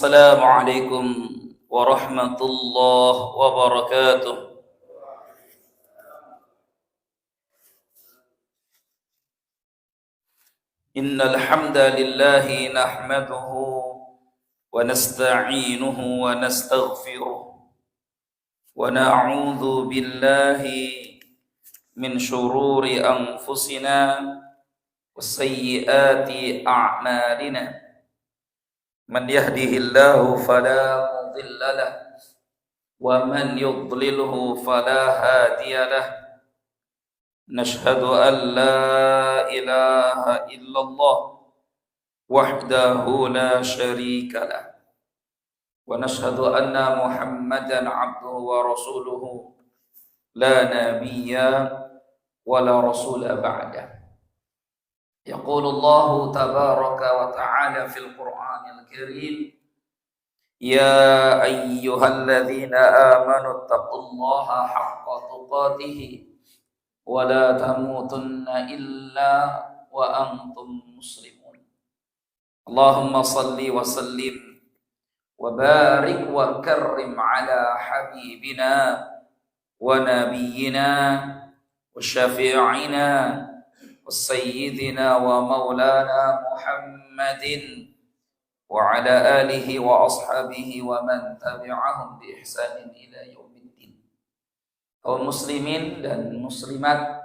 السلام عليكم ورحمة الله وبركاته. إن الحمد لله نحمده ونستعينه ونستغفره ونعوذ بالله من شرور أنفسنا وسيئات أعمالنا. من يهده الله فلا مضل له ومن يضلله فلا هادي له. نشهد أن لا إله إلا الله وحده لا شريك له ونشهد أن محمدا عبده ورسوله لا نبي ولا رسول بعده. يقول الله تبارك وتعالى في القرآن الكريم: يا أيها الذين آمنوا اتقوا الله حق تقاته ولا تموتن إلا وأنتم مسلمون. اللهم صل وسلم وبارك وكرم على حبيبنا ونبينا وشفيعنا وسيدنا ومولانا محمد وعلى آله وأصحابه ومن تبعهم بإحسان إلى يوم الدين. Kaum muslimin dan muslimat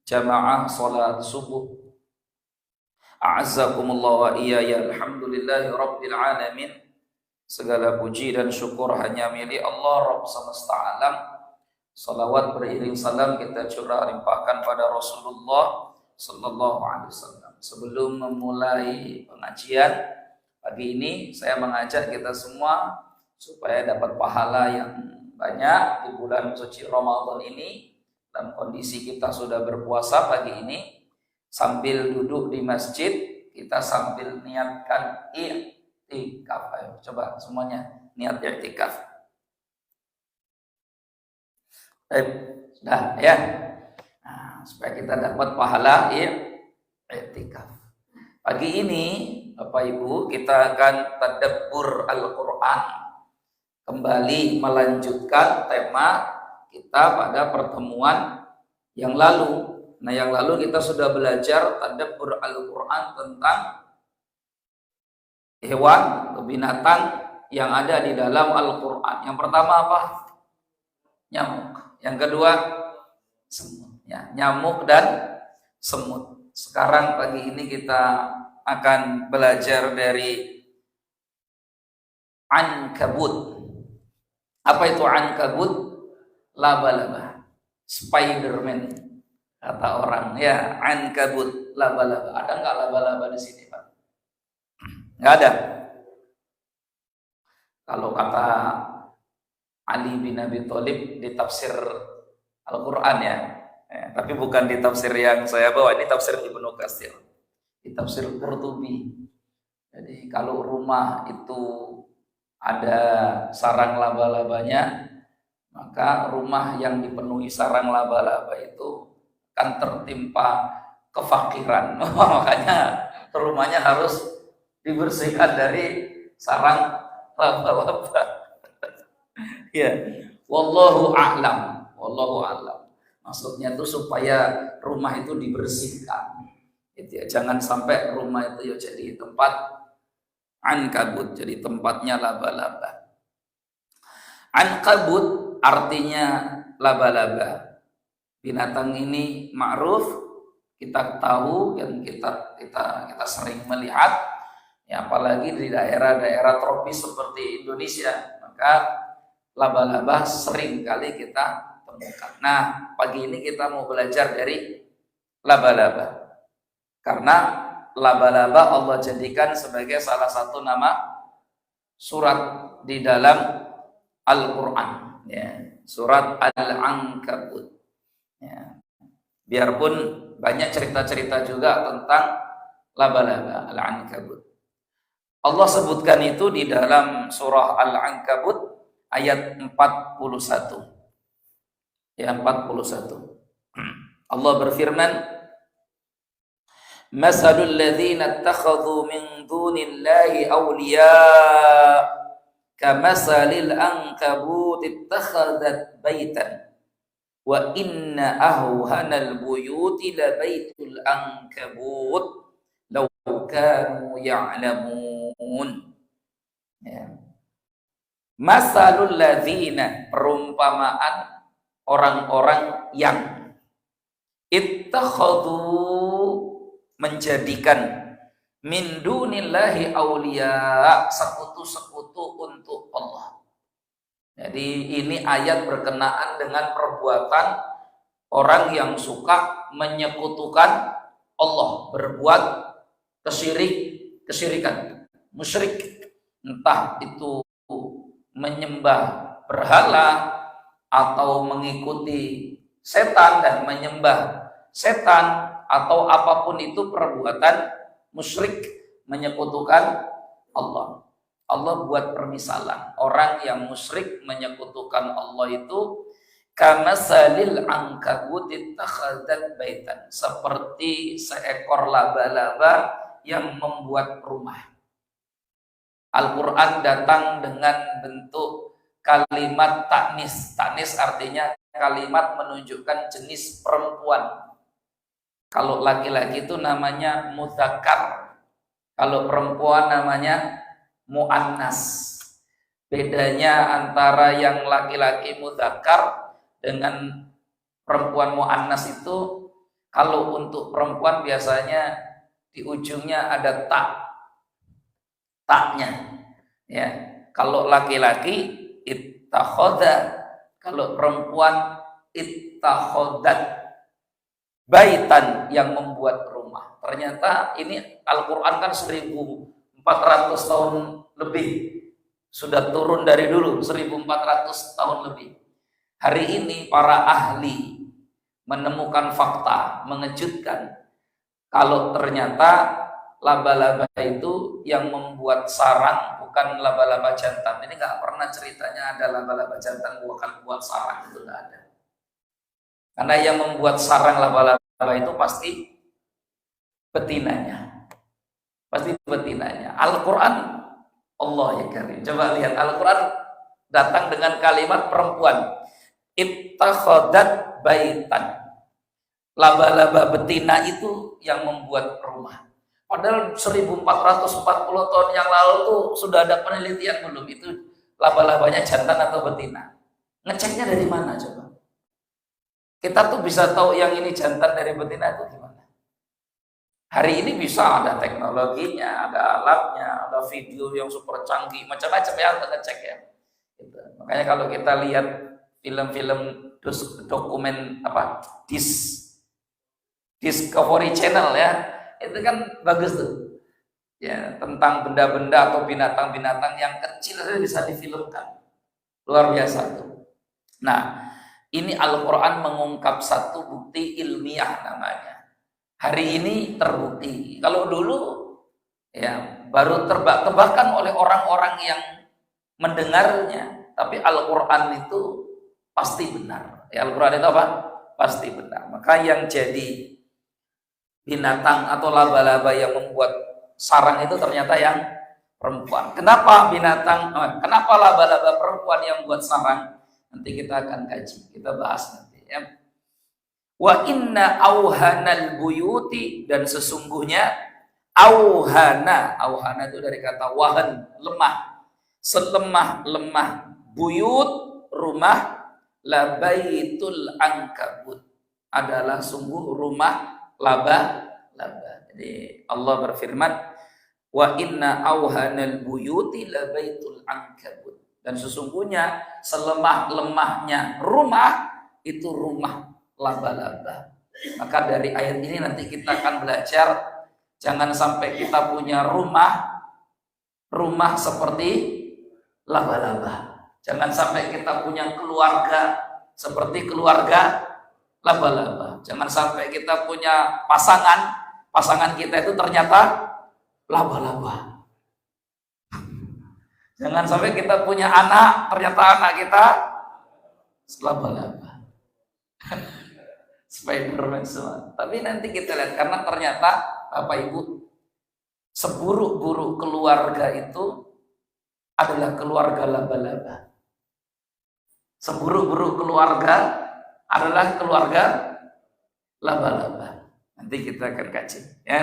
jamaah salat subuh, a'azzakumullah wa iyaya, alhamdulillahi rabbil alamin. Segala puji dan syukur hanya milik Allah Rabb semesta alam. Salawat beriring salam kita curah limpahkan pada Rasulullah sallallahu alaihi wasallam. Sebelum memulai pengajian pagi ini, saya mengajak kita semua supaya dapat pahala yang banyak di bulan suci Ramadan ini. Dalam kondisi kita sudah berpuasa pagi ini, sambil duduk di masjid kita sambil niatkan i'tikaf. Ayo coba semuanya niat i'tikaf. Sudah ya. Nah, supaya kita dapat pahala i'tikaf. Pagi ini Bapak Ibu kita akan tadabbur Al-Qur'an. Kembali melanjutkan tema kita pada pertemuan yang lalu. Nah, yang lalu kita sudah belajar tadabbur Al-Qur'an tentang hewan atau binatang yang ada di dalam Al-Qur'an. Yang pertama apa? Nyamuk. Yang kedua semut. Ya, nyamuk dan semut. Sekarang pagi ini kita akan belajar dari ankabut. Apa itu ankabut? Laba-laba, Spiderman kata orang ya. Ankabut, laba-laba. Ada nggak laba-laba di sini, Pak? Nggak ada. Kalau kata Ali bin Abi Thalib di tafsir Al-Quran ya, tapi bukan di tafsir yang saya bawa, ini tafsir Ibnu Katsir, di tafsir Qurtubi. Jadi kalau rumah itu ada sarang laba-labanya, maka rumah yang dipenuhi sarang laba-laba itu akan tertimpa kefakiran. Makanya rumahnya harus dibersihkan dari sarang laba-laba. Ya, wallahu a'lam. Wallahu a'lam. Maksudnya itu supaya rumah itu dibersihkan. Gitu ya. Jangan sampai rumah itu ya jadi tempat ankabut, jadi tempatnya laba-laba. Ankabut artinya laba-laba. Binatang ini ma'ruf, kita tahu dan kita sering melihat ya, apalagi di daerah-daerah tropis seperti Indonesia, maka laba-laba sering kali kita temukan. Nah, pagi ini kita mau belajar dari laba-laba. Karena laba-laba Allah jadikan sebagai salah satu nama surat di dalam Al-Qur'an ya, surat Al-Ankabut. Ya. Biarpun banyak cerita-cerita juga tentang laba-laba, Al-Ankabut. Allah sebutkan itu di dalam surah Al-Ankabut ayat 41. Ya, 41. Allah berfirman, Masalul ladzina ittakhadhu min dunillahi awliya kamasalil ankabut ittakhadhat baitan wa inna ahwanal buyuti labaitul ankabut law kanu ya'lamun. Ya. Masalul ladzina, perumpamaan orang-orang yang ittakhadhu, menjadikan min dunillahi auliya, sekutu-sekutu untuk Allah. Jadi ini ayat berkenaan dengan perbuatan orang yang suka menyekutukan Allah, berbuat kesyirikan, musyrik, entah itu menyembah berhala atau mengikuti setan dan menyembah setan, atau apapun itu perbuatan musyrik, menyekutukan Allah. Allah buat permisalan orang yang musyrik menyekutukan Allah itu kamasalil ankabut ittakhadzat baitan, seperti seekor laba-laba yang membuat rumah. Al-Quran datang dengan bentuk kalimat taknis. Taknis artinya kalimat menunjukkan jenis perempuan. Kalau laki-laki itu namanya mudzakkar, kalau perempuan namanya muannas. Bedanya antara yang laki-laki mudzakkar dengan perempuan muannas itu, kalau untuk perempuan biasanya di ujungnya ada taknya, ya. Kalau laki-laki ittakhadha, kalau perempuan ittakhadat, baitan, yang membuat rumah. Ternyata ini Al-Quran kan 1400 tahun lebih sudah turun dari dulu, 1400 tahun lebih. Hari ini para ahli menemukan fakta mengejutkan kalau ternyata laba-laba itu yang membuat sarang bukan laba-laba jantan. Ini nggak pernah ceritanya ada laba-laba jantan buat sarang, itu nggak ada. Karena yang membuat sarang laba-laba itu pasti betinanya. Pasti betinanya. Al-Quran, Allah ya karim. Coba lihat, Al-Quran datang dengan kalimat perempuan. Ittakhadat baitan. Laba-laba betina itu yang membuat rumah. Padahal 1440 tahun yang lalu tuh sudah ada penelitian belum itu laba-labanya jantan atau betina. Ngeceknya dari mana coba? Kita tuh bisa tahu yang ini jantan dari betina itu gimana? Hari ini bisa ada teknologinya, ada alatnya, ada video yang super canggih, macam-macam ya untuk ngecek ya. Gitu. Makanya kalau kita lihat film-film dokumen Discovery Channel ya, itu kan bagus tuh. Ya, tentang benda-benda atau binatang-binatang yang kecil itu bisa difilmkan. Luar biasa tuh. Nah, ini Al-Quran mengungkap satu bukti ilmiah namanya. Hari ini terbukti. Kalau dulu ya baru tebak-tebakan oleh orang-orang yang mendengarnya. Tapi Al-Quran itu pasti benar. Ya, Al-Quran itu apa? Pasti benar. Maka yang jadi binatang atau laba-laba yang membuat sarang itu ternyata yang perempuan. Kenapa kenapa laba-laba perempuan yang membuat sarang? Nanti kita akan kaji, kita bahas nanti ya. Wa inna auhanal buyuti, dan sesungguhnya auhana itu dari kata wahan, lemah. Selemah-lemah buyut, rumah, labaitul ankabut, adalah sungguh rumah laba-laba. Jadi Allah berfirman, wa inna auhanal buyuti labaitul ankabut, dan sesungguhnya selemah-lemahnya rumah itu rumah laba-laba. Maka dari ayat ini nanti kita akan belajar jangan sampai kita punya rumah seperti laba-laba. Jangan sampai kita punya keluarga seperti keluarga laba-laba. Jangan sampai kita punya pasangan kita itu ternyata laba-laba. Jangan sampai kita punya anak, ternyata anak kita laba-laba. Spiderman semua. Tapi nanti kita lihat, karena ternyata Bapak Ibu, seburuk-buruk keluarga itu adalah keluarga laba-laba. Seburuk-buruk keluarga adalah keluarga laba-laba. Nanti kita akan kaji, ya.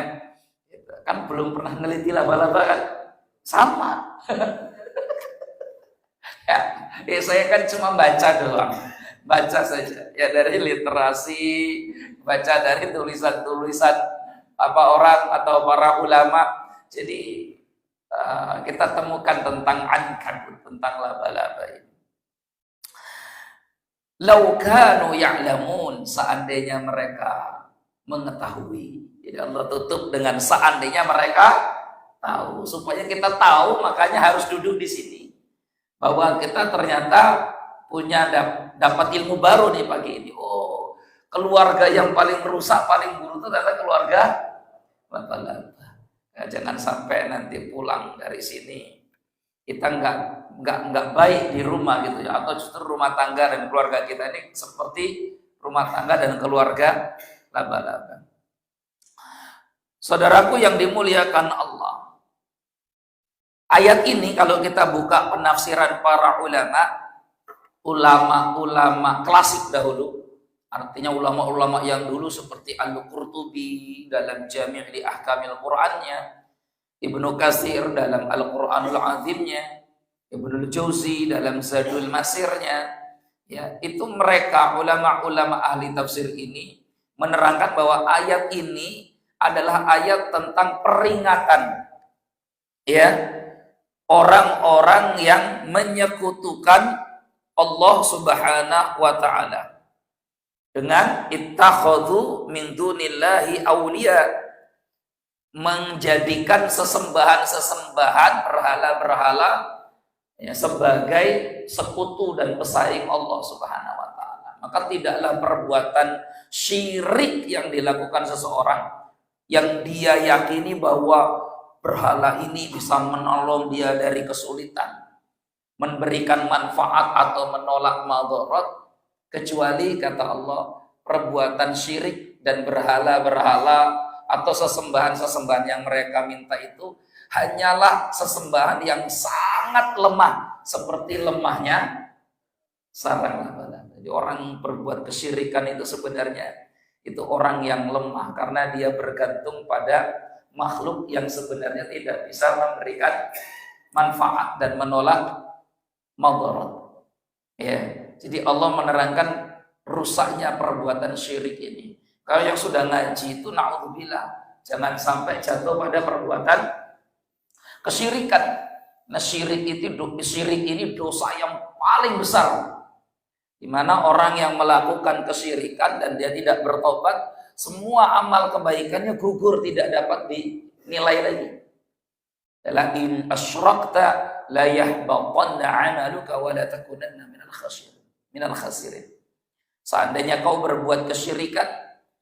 Kan belum pernah neliti laba-laba kan? Sama. Ya, saya kan cuma baca doang. Baca saja. Ya dari literasi, baca dari tulisan-tulisan orang atau para ulama. Jadi kita temukan tentang ankabut, tentang laba-laba ini. Lau kanu ya'lamun, seandainya mereka mengetahui. Jadi Allah tutup dengan seandainya mereka tahu. Supaya kita tahu, makanya harus duduk di sini. Bahwa kita ternyata punya dapat ilmu baru nih pagi ini. Oh, keluarga yang paling merusak, paling buruk itu adalah keluarga laba-laba. Ya, jangan sampai nanti pulang dari sini kita nggak baik di rumah gitu ya, atau justru rumah tangga dan keluarga kita ini seperti rumah tangga dan keluarga laba-laba. Saudaraku yang dimuliakan Allah, ayat ini kalau kita buka penafsiran para ulama klasik dahulu, artinya ulama-ulama yang dulu seperti Al-Qurtubi dalam Jami' li Ahkamil Qur'annya, Ibnu Katsir dalam Al-Qur'anul Azimnya, Ibnu Jauzi dalam Zadul Masirnya, ya, itu mereka ulama-ulama ahli tafsir ini menerangkan bahwa ayat ini adalah ayat tentang peringatan, ya, orang-orang yang menyekutukan Allah Subhanahu wa taala dengan ittakhadhu min dunillahi awliya, menjadikan sesembahan-sesembahan, berhala-berhala, ya, sebagai sekutu dan pesaing Allah Subhanahu wa taala. Maka tidaklah perbuatan syirik yang dilakukan seseorang yang dia yakini bahwa berhala ini bisa menolong dia dari kesulitan, memberikan manfaat atau menolak madarat, kecuali kata Allah perbuatan syirik dan berhala-berhala atau sesembahan-sesembahan yang mereka minta itu hanyalah sesembahan yang sangat lemah, seperti lemahnya sarang laba-laba. Jadi orang berbuat kesyirikan itu sebenarnya itu orang yang lemah karena dia bergantung pada makhluk yang sebenarnya tidak bisa memberikan manfaat dan menolak madarat. Ya, jadi Allah menerangkan rusaknya perbuatan syirik ini. Kalau yang sudah ngaji itu na'udzubillah, jangan sampai jatuh pada perbuatan kesyirikan. Nah, syirik ini dosa yang paling besar. Di mana orang yang melakukan kesyirikan dan dia tidak bertobat, semua amal kebaikannya gugur, tidak dapat dinilai lagi. La in asyrakta la yahbaqanna 'amaluka wa la takunanna minal khasirin. Seandainya kau berbuat kesyirikan,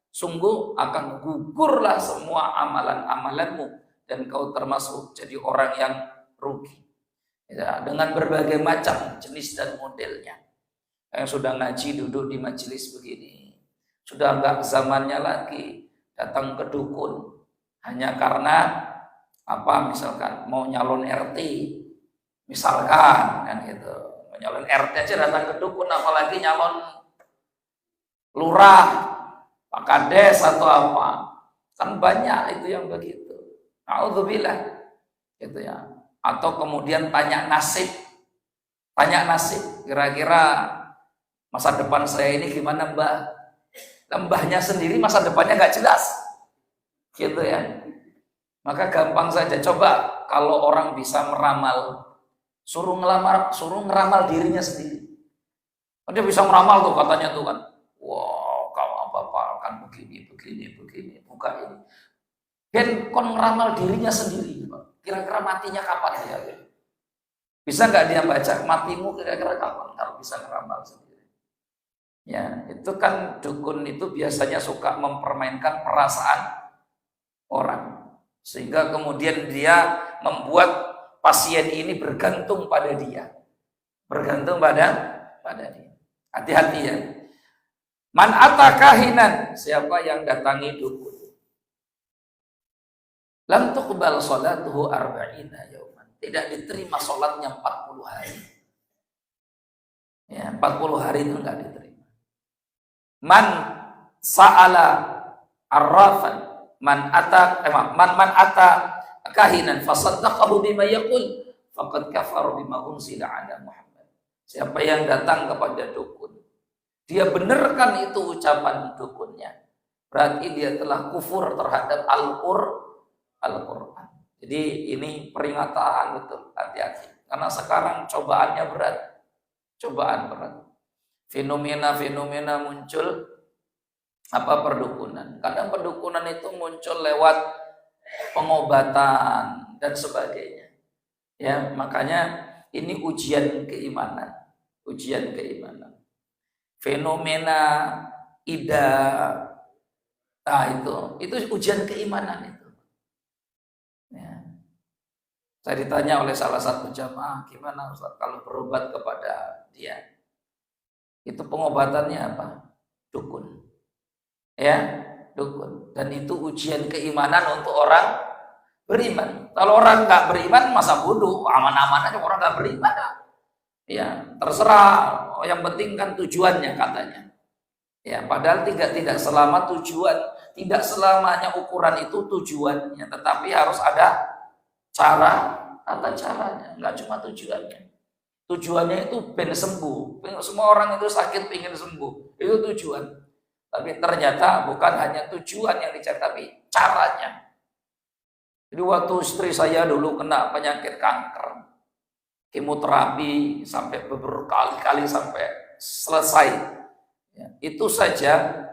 sungguh akan gugurlah semua amalan-amalanmu dan kau termasuk jadi orang yang rugi. Ya, dengan berbagai macam jenis dan modelnya. Yang sudah ngaji duduk di majelis begini, sudah enggak zamannya lagi datang ke dukun hanya karena misalkan mau nyalon RT, misalkan kan gitu, mau nyalon RT aja datang ke dukun, apalagi nyalon lurah, Pak Kades atau apa, kan banyak itu yang begitu. Na'udzubillah, gitu ya. Atau kemudian tanya nasib, kira-kira masa depan saya ini gimana mbah? Mbahnya sendiri masa depannya nggak jelas, gitu ya. Maka gampang saja, coba kalau orang bisa meramal, suruh ngeramal dirinya sendiri. Dia bisa meramal tuh katanya tuh kan, wah kalau bapak akan begini, buka ini. Dan kon ngeramal dirinya sendiri, kira-kira matinya kapan ya? Bisa nggak dia baca matimu kira-kira kapan kalau bisa ngeramal sendiri? Ya, itu kan dukun itu biasanya suka mempermainkan perasaan orang, sehingga kemudian dia membuat pasien ini bergantung pada dia, Hati-hati ya. Man ata kahinan, siapa yang datangi dukun, lam tuqbal salatuhu arba'ina yauman. Tidak diterima salatnya 40 hari. Ya, 40 hari itu enggak diterima. Man sa'ala arrafan, man ata kahinan fasaddaqahu bima yaqul faqad kafara bima unzila ala Muhammad. Siapa yang datang kepada dukun, dia benarkan itu ucapan dukunnya, berarti dia telah kufur terhadap Al-Quran. Jadi ini peringatan betul, hati-hati. Karena sekarang cobaannya berat. Cobaan berat. Fenomena-fenomena muncul perdukunan. Kadang perdukunan itu muncul lewat pengobatan dan sebagainya. Ya, makanya ini ujian keimanan. Ujian keimanan. Fenomena ida, itu ujian keimanan itu. Ya. Saya ditanya oleh salah satu jamaah, gimana Ustaz kalau berobat kepada dia? Itu pengobatannya apa? Dukun. Ya, dukun. Dan itu ujian keimanan untuk orang beriman. Kalau orang nggak beriman, masa bodoh, aman-aman aja orang nggak beriman. Ya, terserah. Yang penting kan tujuannya katanya. Ya, padahal tidak selama tujuan, tidak selamanya ukuran itu tujuannya, tetapi harus ada tata caranya, nggak cuma tujuannya. Tujuannya itu pengen sembuh. Semua orang itu sakit pengen sembuh, itu tujuan. Tapi ternyata bukan hanya tujuan yang dicari, tapi caranya. Jadi waktu istri saya dulu kena penyakit kanker, kemoterapi sampai berkali-kali sampai selesai. Ya, itu saja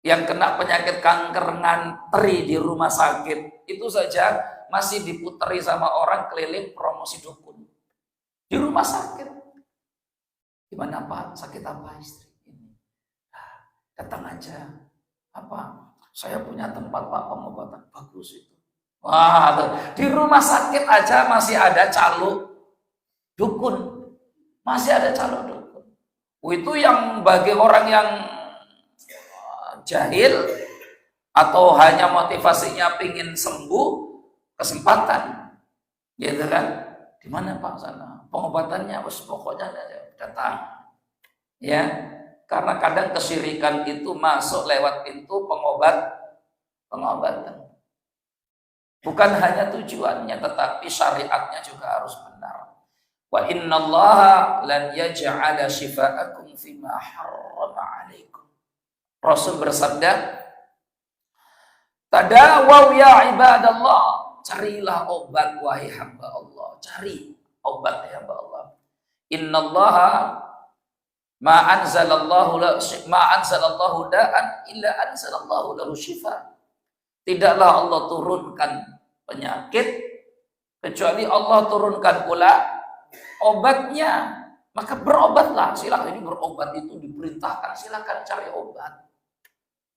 yang kena penyakit kanker ngantri di rumah sakit, itu saja masih diputeri sama orang keliling promosi dukun. Di rumah sakit. Gimana Pak? Sakit apa istri ini? Datang aja. Apa? Saya punya tempat Pak pengobatan. Bagus itu. Wah, di rumah sakit aja masih ada calo dukun. Masih ada calo dukun. Itu yang bagi orang yang jahil atau hanya motivasinya pingin sembuh, kesempatan. Gitu kan? Di mana Pak sana? Pengobatannya pokoknya datang. Ya, karena kadang kesyirikan itu masuk lewat pintu pengobatan. Bukan hanya tujuannya, tetapi syariatnya juga harus benar. Wa innallaha lan yaj'ala shifa'akum fima harrama 'alaikum. Rasul bersabda, "Tadawaw ya ibadallah." Carilah obat wahai hamba Allah. Cari obat ya hamba Allah. Innallaha ma anzalallahu da'an illa anzalallahu lahu shifa. Tidaklah Allah turunkan penyakit kecuali Allah turunkan pula obatnya. Maka berobatlah. Silakan, ini berobat itu diperintahkan. Silakan cari obat.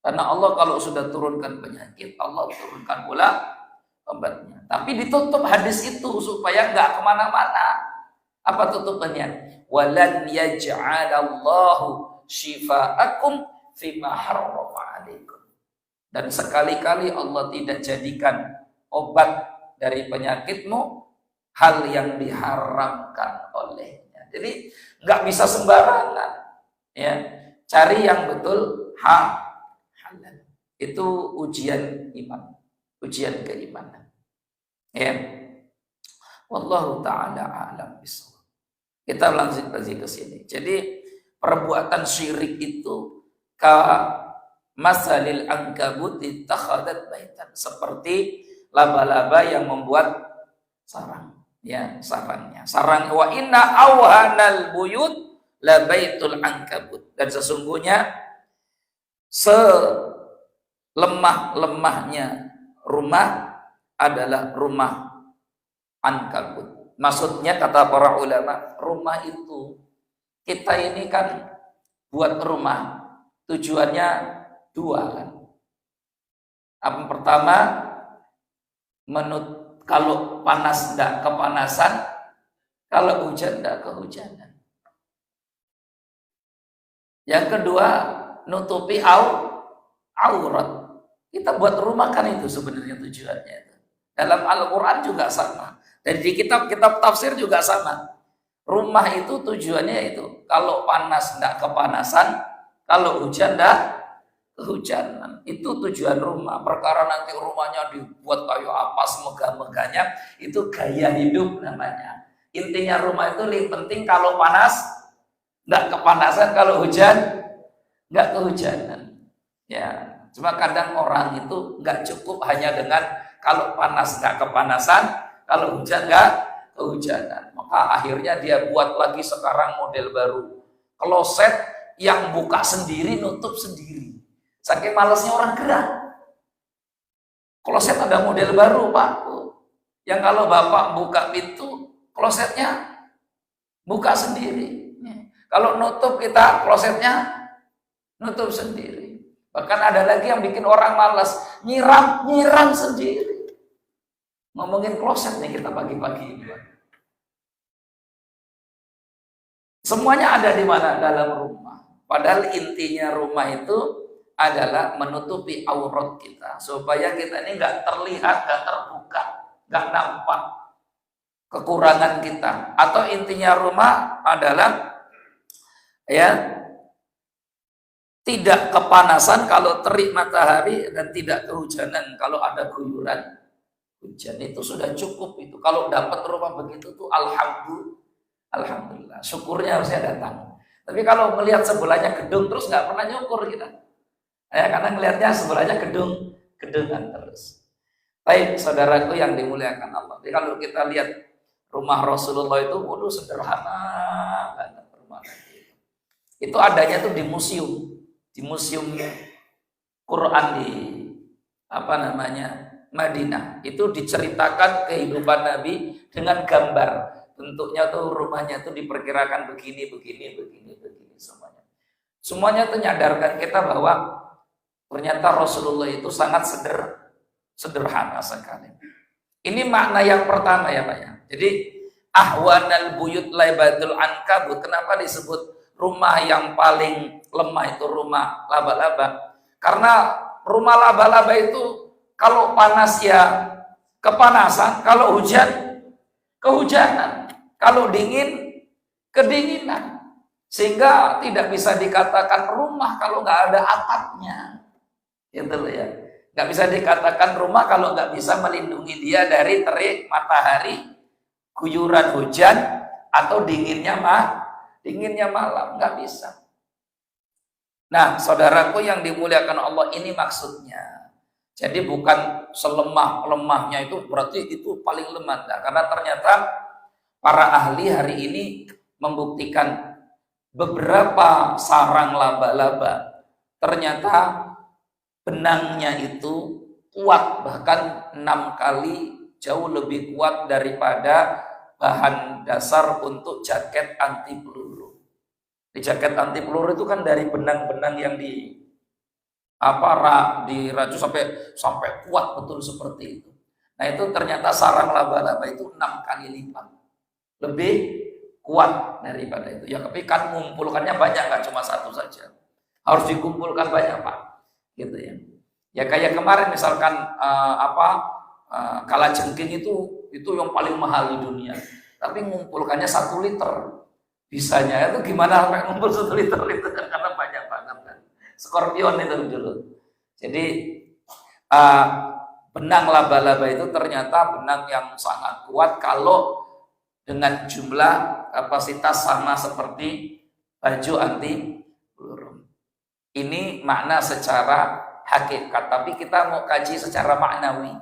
Karena Allah kalau sudah turunkan penyakit, Allah turunkan pula obatnya. Tapi ditutup hadis itu supaya nggak kemana-mana. Apa tutupannya? Walan yaj'alallahu shifa'akum fima harrama 'alaikum. Dan sekali-kali Allah tidak jadikan obat dari penyakitmu hal yang diharamkan olehnya. Jadi nggak bisa sembarangan. Ya, cari yang betul halal. Itu ujian iman, ujian keimanan. Ya, wallahu taala a'lam bishawab. Kita lanjut lagi ke sini. Jadi perbuatan syirik itu masalil ankabut ittakhadat baitan, seperti laba-laba yang membuat sarang, ya, sarangnya. Sarang wa inna awhanal buyut la baitul ankabut, dan sesungguhnya selemah-lemahnya rumah adalah rumah ankabut. Maksudnya kata para ulama, rumah itu, kita ini kan buat rumah tujuannya dua kan. Apa pertama, kalau panas tidak kepanasan, kalau hujan tidak kehujanan. Yang kedua, nutupi aurat. Kita buat rumah kan itu sebenarnya tujuannya. Dalam Al-Quran juga sama. Dan di kitab-kitab tafsir juga sama. Rumah itu tujuannya itu. Kalau panas tidak kepanasan, kalau hujan tidak kehujanan. Itu tujuan rumah. Perkara nanti rumahnya dibuat kayu apa semegah-megahnya, itu gaya hidup namanya. Intinya rumah itu lebih penting kalau panas tidak kepanasan, kalau hujan nggak kehujanan. Ya, cuma kadang orang itu nggak cukup hanya dengan kalau panas nggak kepanasan, kalau hujan nggak kehujanan. Maka akhirnya dia buat lagi sekarang model baru, kloset yang buka sendiri, nutup sendiri. Saking malasnya orang gerak. Kloset ada model baru, Pak. Yang kalau Bapak buka pintu, klosetnya buka sendiri. Kalau nutup kita, klosetnya nutup sendiri. Bahkan ada lagi yang bikin orang malas, nyiram sendiri. Ngomongin kloset nih kita pagi-pagi ini. Semuanya ada di mana? Dalam rumah. Padahal intinya rumah itu adalah menutupi aurat kita, supaya kita ini nggak terlihat, nggak terbuka, nggak nampak kekurangan kita. Atau intinya rumah adalah ya tidak kepanasan kalau terik matahari dan tidak kehujanan kalau ada guyuran hujan. Itu sudah cukup itu. Kalau dapat rumah begitu tuh alhamdulillah. Syukurnya harusnya datang. Tapi kalau melihat sebelahnya gedung terus nggak pernah nyukur kita. Ya, karena melihatnya sebelahnya gedungan terus. Baik, saudaraku yang dimuliakan Allah. Jadi kalau kita lihat rumah Rasulullah itu, waduh sederhana banget rumah itu. Itu adanya tuh di museum Quran di Madinah. Itu diceritakan kehidupan Nabi dengan gambar. Bentuknya tuh rumahnya tuh diperkirakan begini semuanya. Semuanya tuh nyadarkan kita bahwa ternyata Rasulullah itu sangat sederhana sekali. Ini makna yang pertama ya Pak ya. Jadi ahwanal buyut laibadul ankabut. Kenapa disebut rumah yang paling lemah itu rumah laba-laba? Karena rumah laba-laba itu kalau panas ya kepanasan, kalau hujan kehujanan, kalau dingin kedinginan. Sehingga tidak bisa dikatakan rumah kalau nggak ada atapnya. Gitu loh ya. Nggak bisa dikatakan rumah kalau nggak bisa melindungi dia dari terik matahari, guyuran hujan, atau dinginnya malam. Nggak bisa. Nah, saudaraku yang dimuliakan Allah, ini maksudnya. Jadi bukan selemah-lemahnya itu berarti itu paling lemah. Nah, karena ternyata para ahli hari ini membuktikan beberapa sarang laba-laba ternyata benangnya itu kuat, bahkan 6 kali jauh lebih kuat daripada bahan dasar untuk jaket anti peluru. Di jaket anti peluru itu kan dari benang-benang yang diraju sampai kuat betul seperti itu. Nah itu ternyata sarang laba-laba itu 6 kali lipat lebih kuat daripada itu. Ya tapi kan mengumpulkannya banyak, nggak cuma satu saja. Harus dikumpulkan banyak Pak. Gitu ya. Ya kayak kemarin misalkan kalajengking itu yang paling mahal di dunia. Tapi mengumpulkannya 1 liter. Bisanya itu gimana sampai ngumpul 1 liter itu karena banyak banget kan. Skorpion itu dulu. Jadi benang laba-laba itu ternyata benang yang sangat kuat kalau dengan jumlah kapasitas sama seperti baju anti peluru. Ini makna secara hakikat, tapi kita mau kaji secara maknawi.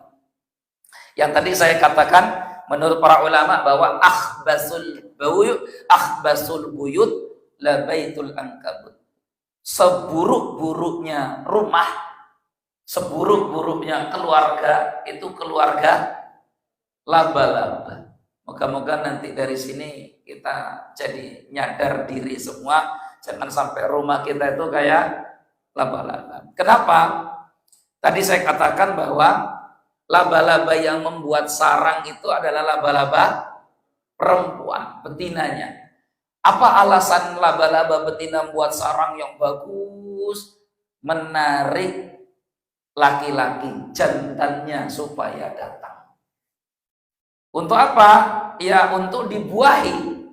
Yang tadi saya katakan menurut para ulama bahwa akhbasul buyut la baitul ankabut. Seburuk-buruknya rumah, seburuk-buruknya keluarga itu keluarga laba-laba. Moga-moga nanti dari sini kita jadi nyadar diri semua, jangan sampai rumah kita itu kayak laba-laba. Kenapa? Tadi saya katakan bahwa laba-laba yang membuat sarang itu adalah laba-laba perempuan, betinanya. Apa alasan laba-laba betina membuat sarang yang bagus, menarik laki-laki, jantannya supaya datang. Untuk apa? Ya untuk dibuahi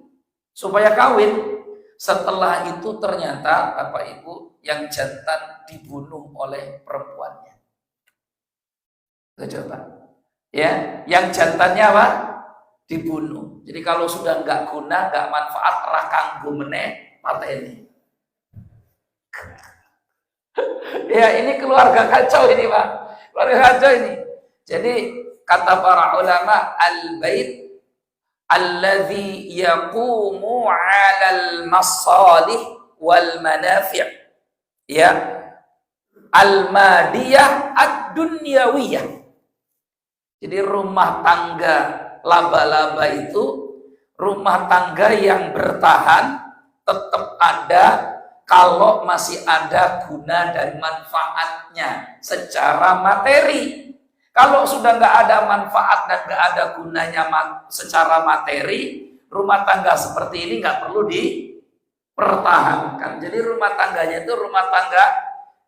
supaya kawin. Setelah itu ternyata Bapak Ibu yang jantan dibunuh oleh perempuannya. Coba. Ya, yang jantannya apa? Dibunuh. Jadi kalau sudah nggak guna, nggak manfaat, rakanggu meneh, mata ini. Ya ini keluarga kacau ini Pak. Keluarga kacau ini. Jadi kata para ulama, al-bait alladzi yaqumu 'alal masalih wal manafi'. Ya. Al-madiyah ad-dunyawiyah. Jadi rumah tangga laba-laba itu rumah tangga yang bertahan, tetap ada kalau masih ada guna dan manfaatnya secara materi. Kalau sudah nggak ada manfaat dan nggak ada gunanya secara materi, rumah tangga seperti ini nggak perlu dipertahankan. Jadi rumah tangganya itu rumah tangga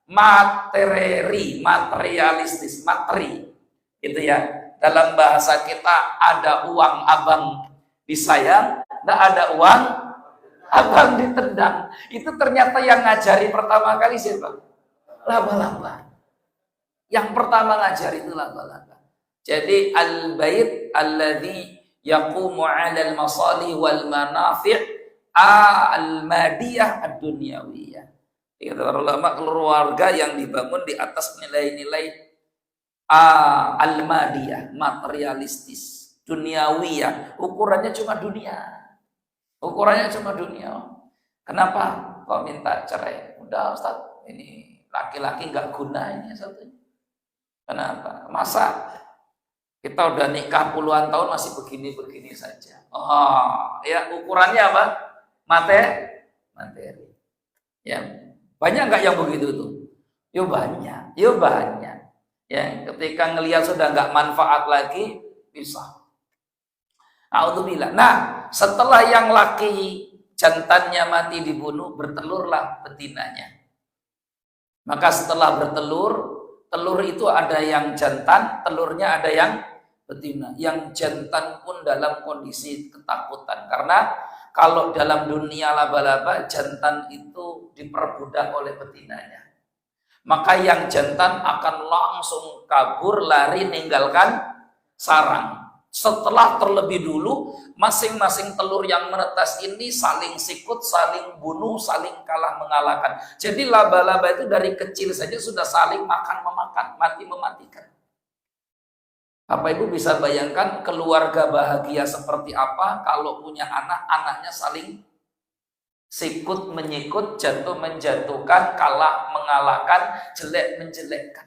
materialistis, materi, gitu ya. Dalam bahasa kita ada uang abang disayang, nggak ada uang abang ditendang. Itu ternyata yang ngajari pertama kali siapa? Laba-laba. Yang pertama ngajar itu laba-laba. Jadi al-bait alladzi yaqumu 'alal masalih wal manafi' al-madiyah ad-dunyawiyah. Kata ulama, keluarga yang dibangun di atas nilai-nilai al-madiyah, materialistis, duniawiyah. Ukurannya cuma dunia. Ukurannya cuma dunia. Kenapa kok minta cerai? Udah Ustaz, ini laki-laki nggak guna ini satunya. Kenapa? Masa kita udah nikah puluhan tahun masih begini-begini saja. Oh, ya ukurannya apa? Materi. Ya, banyak nggak yang begitu tuh? Yo banyak. Ya, ketika ngelihat sudah nggak manfaat lagi, bisa. Alhamdulillah. Nah, setelah yang laki jantannya mati dibunuh, bertelurlah betinanya. Maka setelah bertelur, telur itu ada yang jantan, telurnya ada yang betina. Yang jantan pun dalam kondisi ketakutan. Karena kalau dalam dunia laba-laba, jantan itu diperbudak oleh betinanya. Maka yang jantan akan langsung kabur, lari, meninggalkan sarang. Setelah terlebih dulu, masing-masing telur yang menetas ini saling sikut, saling bunuh, saling kalah mengalahkan. Jadi laba-laba itu dari kecil saja sudah saling makan-memakan, mati-mematikan. Bapak Ibu bisa bayangkan keluarga bahagia seperti apa kalau punya anak, anaknya saling sikut, menyikut, jatuh, menjatuhkan, kalah, mengalahkan, jelek, menjelekkan.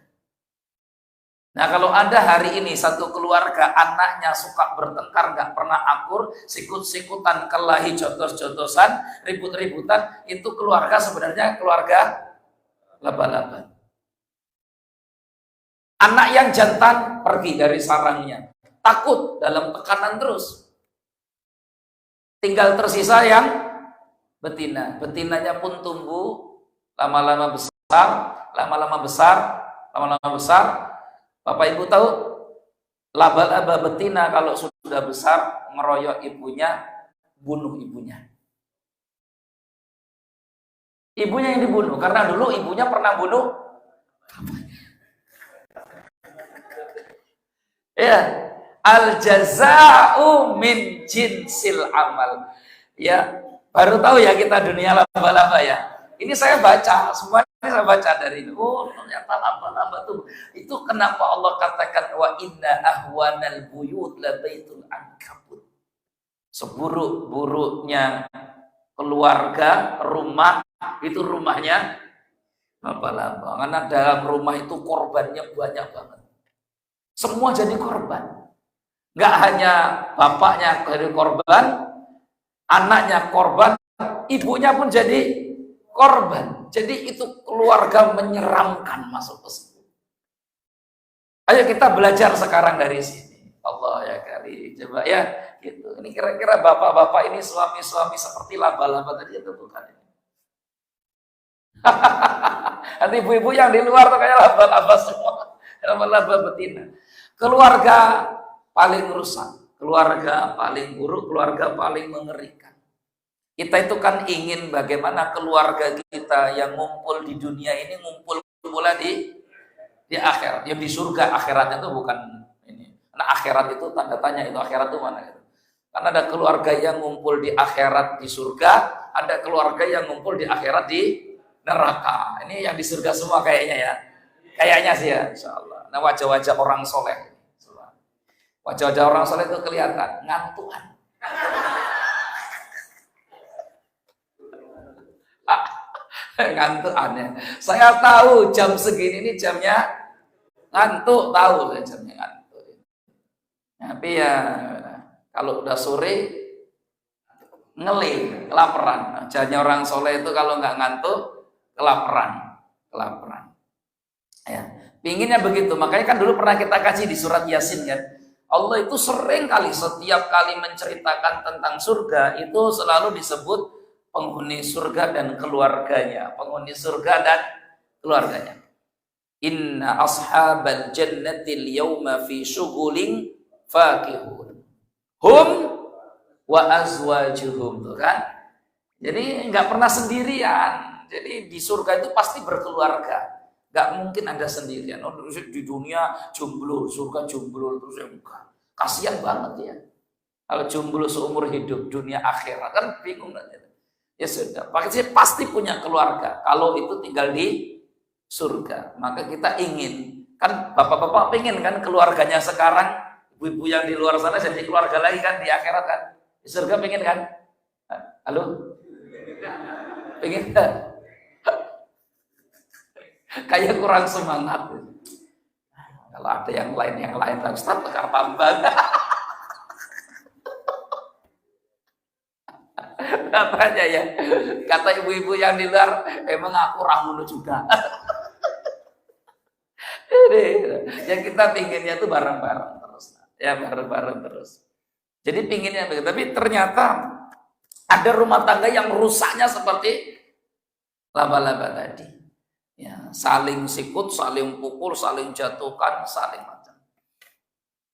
Nah kalau ada hari ini satu keluarga anaknya suka bertengkar, nggak pernah akur, sikut-sikutan, kelahi, jotos-jotosan, ribut-ributan, itu keluarga sebenarnya keluarga laba-laba. Anak yang jantan pergi dari sarangnya, takut dalam tekanan terus. Tinggal tersisa yang betina. Betinanya pun tumbuh, lama-lama besar, lama-lama besar, lama-lama besar. Bapak Ibu tahu, laba-laba betina kalau sudah besar, ngeroyok ibunya, bunuh ibunya. Ibunya yang dibunuh, karena dulu ibunya pernah bunuh. Ya, al-jaza'u min jinsil amal. Ya, baru tahu ya kita dunia laba-laba ya. Ini saya baca, semua ini saya baca dari ini. Oh, ternyata laba-laba itu kenapa Allah katakan wa inna ahwanal buyut la baitul ankabut. Seburuk-buruknya keluarga, rumah, itu rumahnya laba-laba. Karena dalam rumah itu korbannya banyak banget. Semua jadi korban. Nggak hanya bapaknya jadi korban, anaknya korban, ibunya pun jadi korban. Jadi itu keluarga menyeramkan masuk ke situ. Ayo kita belajar sekarang dari sini. Allah ya kali, coba ya gitu. Ini kira-kira bapak-bapak ini suami-suami seperti laba-laba tadi itu bukan? Nanti ibu-ibu yang di luar tuh kayak laba-laba semua. laba-laba betina. Keluarga paling rusak, keluarga paling buruk, keluarga paling mengerikan. Kita itu kan ingin bagaimana keluarga kita yang ngumpul di dunia ini ngumpul pula di akhirat. Yang di surga, akhiratnya itu bukan ini. Karena akhirat itu tanda tanya, itu akhirat itu mana gitu. Karena ada keluarga yang ngumpul di akhirat di surga, ada keluarga yang ngumpul di akhirat di neraka. Ini yang di surga semua kayaknya ya. Kayaknya sih ya, insyaallah. Nah, wajah-wajah orang soleh. Wajah-wajah orang soleh itu kelihatan ngantuan. Ngantuan ya. Saya tahu jam segini ini jamnya ngantuk, tahu saya jamnya ngantuk. Tapi ya kalau udah sore ngelih, kelaparan. Wajahnya orang soleh itu kalau nggak ngantuk, kelaparan. Ya, pinginnya begitu. Makanya kan dulu pernah kita kaji di surat Yasin kan. Allah itu sering kali setiap kali menceritakan tentang surga itu selalu disebut penghuni surga dan keluarganya. Penghuni surga dan keluarganya. Inna ashabal jannatil yawma fi syughulin fakihun. Hum wa azwajuhum, tuh kan. Jadi nggak pernah sendirian. Jadi di surga itu pasti berkeluarga. Gak mungkin ada sendirian. Oh, di dunia jomblo, surga jomblo terus ya enggak. Kasihan banget ya. Kalau jomblo seumur hidup, dunia akhirat kan bingung aja. Ya sudah, pasti punya keluarga. Kalau itu tinggal di surga, maka kita ingin kan bapak-bapak pengen kan keluarganya sekarang, ibu-ibu yang di luar sana jadi keluarga lagi kan di akhirat kan. Di surga pengen kan? Halo? Pengen kan? Kayak kurang semangat. Kalau ada yang lain Ustaz tekar tambang. Katanya ya, kata ibu-ibu yang di luar, emang aku ramunu juga. Yang kita pinginnya itu bareng-bareng terus, ya bareng-bareng terus. Jadi pinginnya begitu, tapi ternyata ada rumah tangga yang rusaknya seperti laba-laba tadi. Ya, saling sikut, saling pukul, saling jatuhkan, saling macam.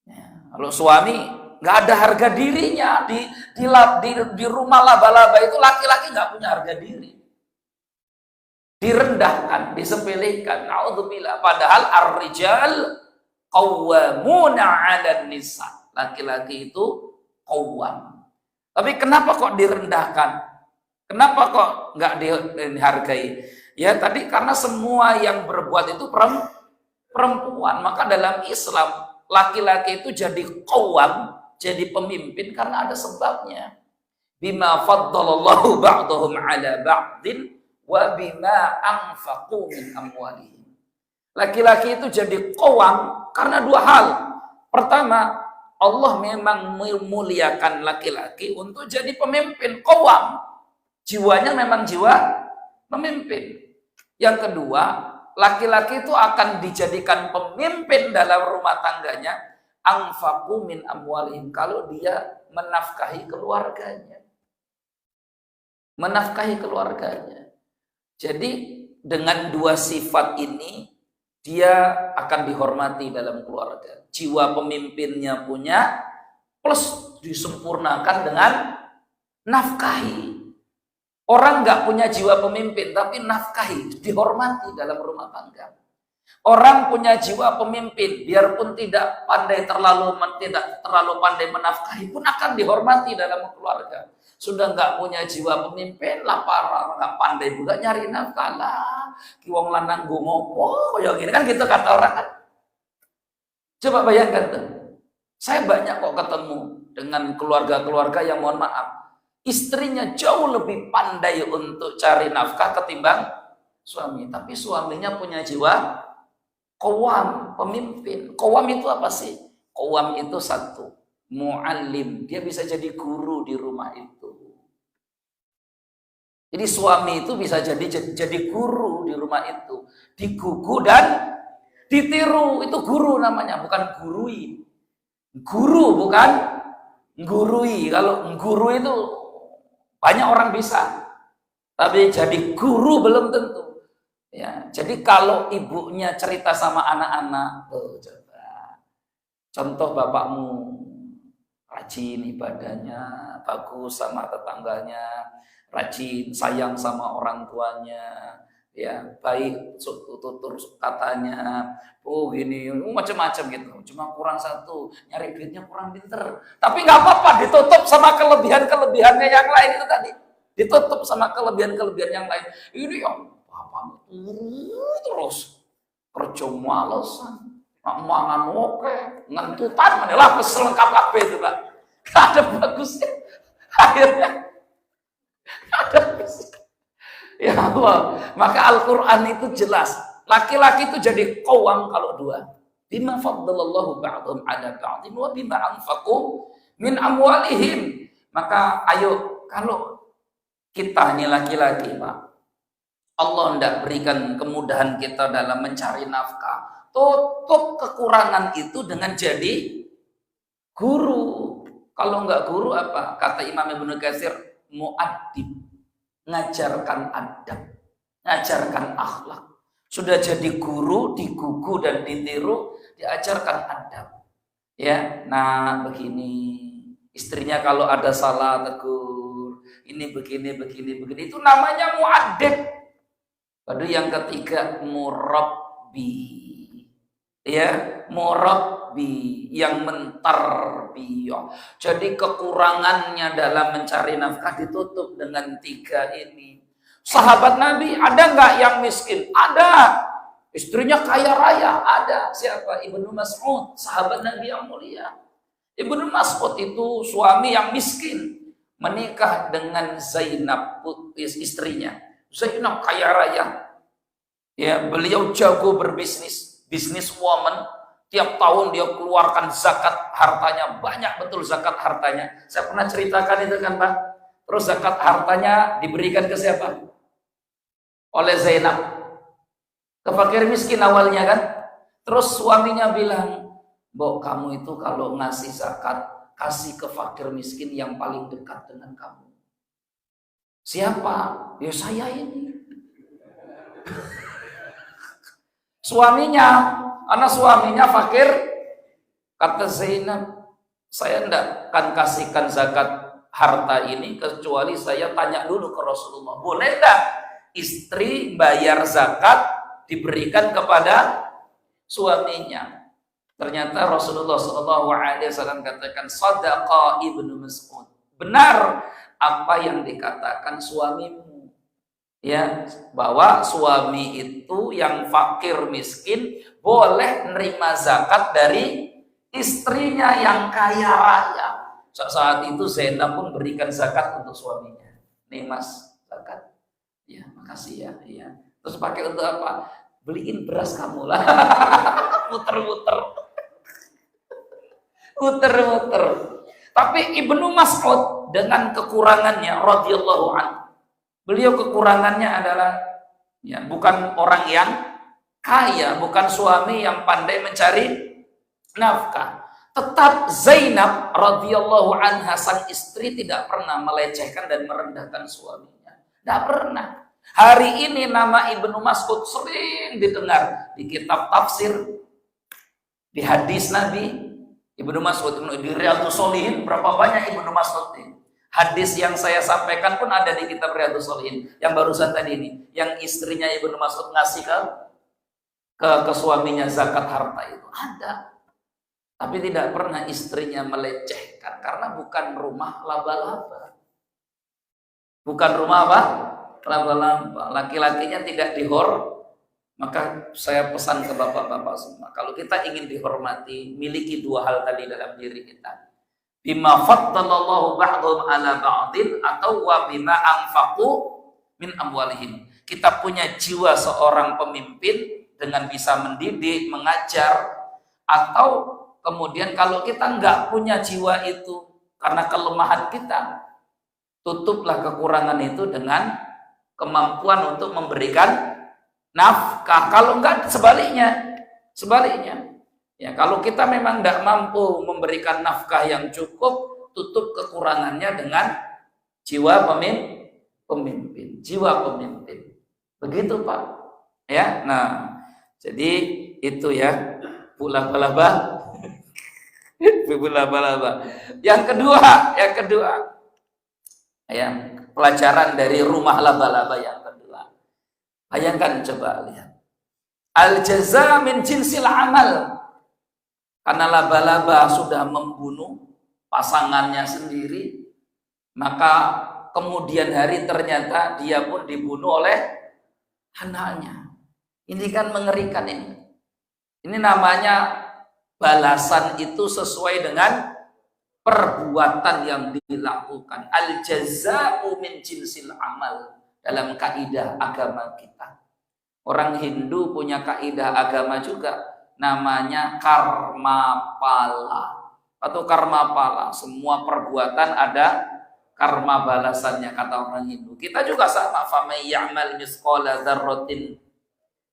Ya, kalau suami nggak ada harga dirinya di rumah laba-laba itu laki-laki nggak punya harga diri, direndahkan, disepelekan. Naudzubillah. Padahal ar-rijal qawwamuna 'alan nisa. Laki-laki itu qawwam. Tapi kenapa kok direndahkan? Kenapa kok nggak dihargai? Ya tadi karena semua yang berbuat itu perempuan. Maka dalam Islam laki-laki itu jadi qawwam, jadi pemimpin karena ada sebabnya. Bima faddalallahu ba'dahum 'ala ba'din wa bima anfaqu min amwalihim. Laki-laki itu jadi qawwam karena dua hal. Pertama, Allah memang memuliakan laki-laki untuk jadi pemimpin, qawwam. Jiwanya memang jiwa pemimpin. Yang kedua, laki-laki itu akan dijadikan pemimpin dalam rumah tangganya, anfaqu min amwalihim, kalau dia menafkahi keluarganya. Menafkahi keluarganya. Jadi dengan dua sifat ini dia akan dihormati dalam keluarga. Jiwa pemimpinnya punya, plus disempurnakan dengan nafkahi. Orang nggak punya jiwa pemimpin, tapi nafkahi, dihormati dalam rumah tangga. Orang punya jiwa pemimpin, biarpun tidak terlalu pandai menafkahi, pun akan dihormati dalam keluarga. Sudah nggak punya jiwa pemimpin, lapar, nggak pandai juga nyari nafkah lah. Kiwong lanang gue ngopo, yang gini kan gitu kata orang kan. Coba bayangkan tuh, saya banyak kok ketemu dengan keluarga-keluarga yang mohon maaf, istrinya jauh lebih pandai untuk cari nafkah ketimbang suami. Tapi suaminya punya jiwa qawwam, pemimpin. Qawwam itu apa sih? Qawwam itu satu, muallim. Dia bisa jadi guru di rumah itu. Jadi suami itu bisa jadi guru di rumah itu. Digugu dan ditiru. Itu guru namanya, bukan gurui. Guru bukan gurui. Kalau guru itu banyak orang bisa, tapi jadi guru belum tentu. Ya, jadi kalau ibunya cerita sama anak-anak, coba contoh bapakmu rajin ibadahnya, bagus sama tetangganya, rajin sayang sama orang tuanya, ya baik tutur katanya, oh gini, macam-macam gitu. Cuma kurang satu, nyari duitnya kurang pinter. Tapi nggak apa-apa, ditutup sama kelebihan-kelebihannya yang lain itu tadi. Ditutup sama kelebihan-kelebihan yang lain. Ini yang apa terus kerja malesan, mangan oke, ngentutan adalah peselengkap kabeh itu Pak. Ada bagusnya. Akhirnya ada bagusnya. Ya Allah, maka Al-Quran itu jelas. Laki-laki itu jadi qawam kalau dua. Bima faddalallahu ba'dhum 'ala ba'dhin wa bima anfaqu min amwalihim. Maka ayo, kalau kita ini laki-laki Pak, Allah hendak berikan kemudahan kita dalam mencari nafkah. Tutup kekurangan itu dengan jadi guru. Kalau enggak guru apa? Kata Imam Ibnu Katsir, mu'addib. Ngajarkan adab, ngajarkan akhlak. Sudah jadi guru, digugu dan ditiru, diajarkan adab. Ya, nah begini. Istrinya kalau ada salah tegur, ini begini. Itu namanya mu'addib. Lalu yang ketiga murabbi. Ya, murabbi yang mentarbiyah. Jadi kekurangannya dalam mencari nafkah ditutup dengan tiga ini. Sahabat Nabi ada nggak yang miskin? Ada. Istrinya kaya raya? Ada. Siapa? Ibnu Mas'ud, sahabat Nabi yang mulia. Ibnu Mas'ud itu suami yang miskin, menikah dengan Zainab, istrinya. Zainab kaya raya. Ya, beliau jago berbisnis. Bisnis woman, tiap tahun dia keluarkan zakat hartanya, banyak betul zakat hartanya. Saya pernah ceritakan itu kan Pak. Terus zakat hartanya diberikan ke siapa? Oleh Zainab. Ke fakir miskin awalnya kan. Terus suaminya bilang, "Mbok, kamu itu kalau ngasih zakat, kasih ke fakir miskin yang paling dekat dengan kamu." Siapa? Ya saya ini. Suaminya, anak suaminya fakir, kata Zainab, saya tidak akan kasihkan zakat harta ini kecuali saya tanya dulu ke Rasulullah, boleh tidak istri bayar zakat diberikan kepada suaminya? Ternyata Rasulullah SAW katakan, Shadaqa Ibnu Mas'ud, benar apa yang dikatakan suamimu. Ya, bahwa suami itu yang fakir miskin boleh nerima zakat dari istrinya yang kaya raya. Saat itu Zainab pun berikan zakat untuk suaminya. Nih Mas, zakat. Ya, makasih ya. Ya. Terus pakai untuk apa? Beliin beras kamu lah. Muter-muter. Muter-muter. Tapi Ibnu Mas'ud dengan kekurangannya radhiyallahu anhu, beliau kekurangannya adalah ya, bukan orang yang kaya, bukan suami yang pandai mencari nafkah. Tetap Zainab radhiyallahu anha sang istri tidak pernah melecehkan dan merendahkan suaminya. Tidak pernah. Hari ini nama Ibnu Mas'ud sering didengar di kitab tafsir, di hadis Nabi. Ibnu Mas'ud di Riyadhus Shalihin, berapa banyak Ibnu Mas'ud ini? Hadis yang saya sampaikan pun ada di kitab Riyadhus Shalihin. Yang barusan tadi ini, yang istrinya Ibnu Mas'ud ngasih ke suaminya zakat harta itu ada. Tapi tidak pernah istrinya melecehkan karena bukan rumah laba-laba. Bukan rumah apa? Laba-laba. Laki-lakinya tidak dihor. Maka saya pesan ke bapak-bapak semua, kalau kita ingin dihormati, miliki dua hal tadi dalam diri kita. Bima faddalallahu ba'dhum 'ala ba'dhin atau wa bima anfaqu min amwalihim. Kita punya jiwa seorang pemimpin dengan bisa mendidik, mengajar, atau kemudian kalau kita nggak punya jiwa itu karena kelemahan kita, tutuplah kekurangan itu dengan kemampuan untuk memberikan nafkah. Kalau enggak sebaliknya. Ya, kalau kita memang tidak mampu memberikan nafkah yang cukup, tutup kekurangannya dengan jiwa pemimpin. Jiwa pemimpin. Begitu Pak. Ya, nah, jadi itu ya, Bu laba-laba, Bu laba-laba. Yang kedua, ya, pelajaran dari rumah laba-laba yang kedua. Bayangkan coba lihat. Al jaza min jinsil amal. Karena laba-laba sudah membunuh pasangannya sendiri, maka kemudian hari ternyata dia pun dibunuh oleh anaknya. Ini kan mengerikan ini. Ini namanya balasan itu sesuai dengan perbuatan yang dilakukan. Al jaza'u min jinsil amal dalam kaidah agama kita. Orang Hindu punya kaidah agama juga, namanya karma pala atau karma pala. Semua perbuatan ada karma balasannya, kata orang Hindu. Kita juga sama. Faman ya'mal misqala dzarratin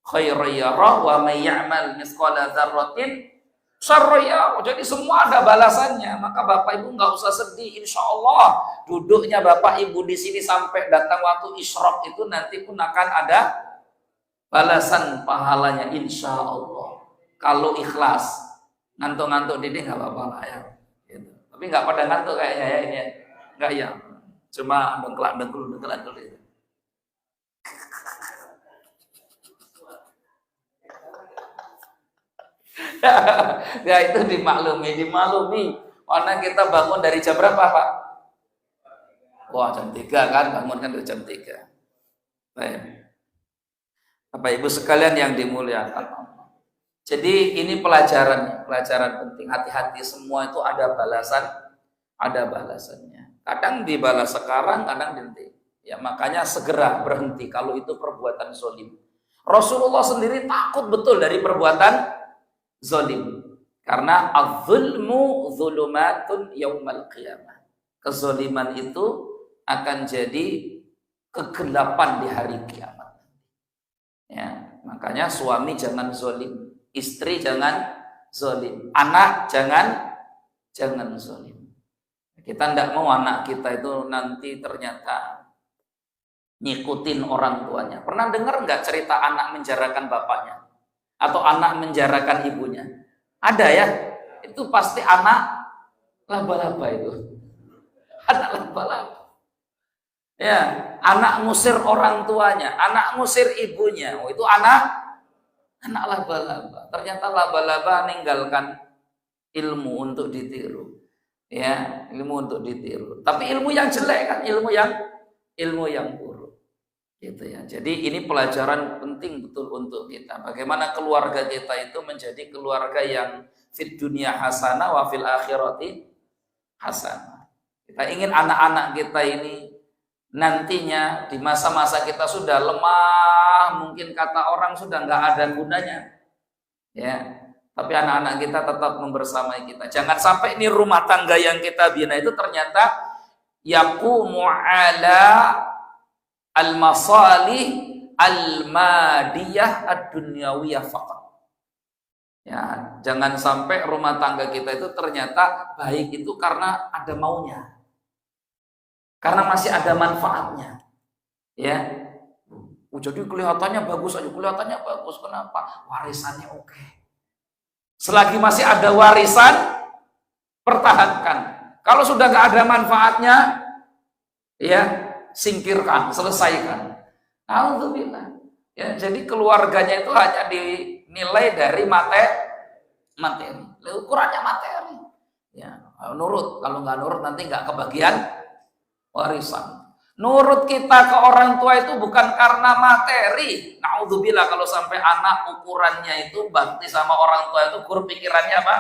khairan yarah wa may ya'mal misqala dzarratin syarran yarah. Jadi semua ada balasannya. Maka Bapak Ibu nggak usah sedih. Insya Allah duduknya Bapak Ibu di sini sampai datang waktu isyraq itu nanti pun akan ada balasan pahalanya, insya Allah. Kalau ikhlas, ngantuk-ngantuk ini nggak apa-apa lah ya. Gitu. Tapi nggak pada ngantuk kayaknya ya ini. Nggak ya. Cuma dengkul itu. Ya itu dimaklumi. Karena kita bangun dari jam berapa Pak? Wah jam 3 kan, bangun kan dari jam 3. Baik. Bapak Ibu sekalian yang dimuliakan Allah. Jadi ini pelajaran penting. Hati-hati, semua itu ada balasannya. Kadang dibalas sekarang, kadang nanti. Ya makanya segera berhenti kalau itu perbuatan zalim. Rasulullah sendiri takut betul dari perbuatan zalim. Karena az-zulmu zulumatun yaumal qiyamah. Kezaliman itu akan jadi kegelapan di hari kiamat. Ya, makanya suami jangan zalim, istri jangan zalim, anak jangan zalim. Kita tidak mau anak kita itu nanti ternyata ngikutin orang tuanya. Pernah dengar nggak cerita anak menjarakan bapaknya atau anak menjarakan ibunya? Ada ya, itu pasti anak laba-laba itu. Anak laba-laba. Ya, anak ngusir orang tuanya, anak ngusir ibunya. Oh, itu anak laba-laba. Ternyata laba-laba meninggalkan ilmu untuk ditiru. Ya, ilmu untuk ditiru. Tapi ilmu yang jelek kan, ilmu yang buruk. Gitu ya. Jadi ini pelajaran penting betul untuk kita. Bagaimana keluarga kita itu menjadi keluarga yang fid dunya hasanah wa fil akhirati hasanah. Kita ingin anak-anak kita ini nantinya di masa-masa kita sudah lemah, mungkin kata orang sudah nggak ada gunanya, ya. Tapi anak-anak kita tetap membersamai kita. Jangan sampai ini rumah tangga yang kita bina itu ternyata yaqumu ala al-masalih al-madiyah ad-dunyawiyah faqat. Ya, jangan sampai rumah tangga kita itu ternyata baik itu karena ada maunya. Karena masih ada manfaatnya. Ya. Jadi kelihatannya bagus aja, kenapa? Warisannya oke. Selagi masih ada warisan, pertahankan. Kalau sudah nggak ada manfaatnya, ya singkirkan, selesaikan. Alhamdulillah. Ya, jadi keluarganya itu hanya dinilai dari materi. Ukurannya materi. Ya, nurut. Kalau nggak nurut nanti nggak kebagian warisan. Nurut kita ke orang tua itu bukan karena materi. Naudzubillah kalau sampai anak ukurannya itu bakti sama orang tua itu kur pikirannya apa?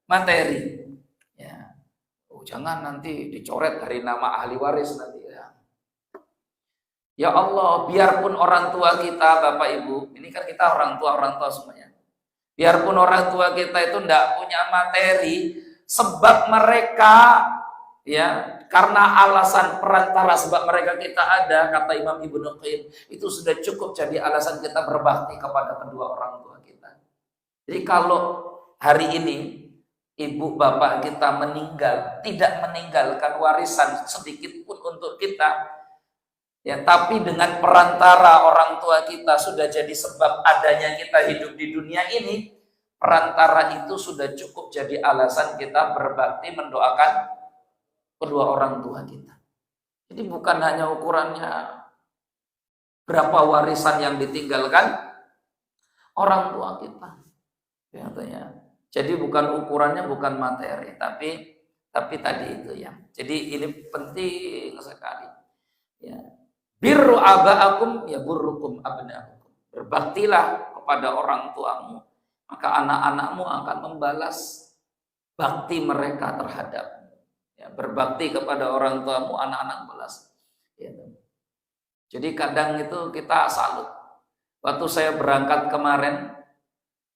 Materi. Ya. Oh, jangan nanti dicoret dari nama ahli waris nanti ya. Ya Allah, biarpun orang tua kita, Bapak Ibu, ini kan kita orang tua semuanya. Biarpun orang tua kita itu tidak punya materi, sebab mereka ya karena alasan perantara sebab mereka kita ada, kata Imam Ibnu Qayyim, itu sudah cukup jadi alasan kita berbakti kepada kedua orang tua kita. Jadi kalau hari ini ibu bapak kita meninggal, tidak meninggalkan warisan sedikit pun untuk kita, Ya, tapi dengan perantara orang tua kita sudah jadi sebab adanya kita hidup di dunia ini, perantara itu sudah cukup jadi alasan kita berbakti mendoakan kedua orang tua kita. Jadi bukan hanya ukurannya berapa warisan yang ditinggalkan orang tua kita. Ya. Jadi bukan ukurannya bukan materi, tapi tadi itu ya. Jadi ini penting sekali. Ya. Birru aba'akum ya burrukum abna'akum. Berbaktilah kepada orang tuamu, maka anak-anakmu akan membalas bakti mereka terhadap. Ya, berbakti kepada orang tuamu, anak-anak balas. Ya. Jadi kadang itu kita salut. Waktu saya berangkat kemarin,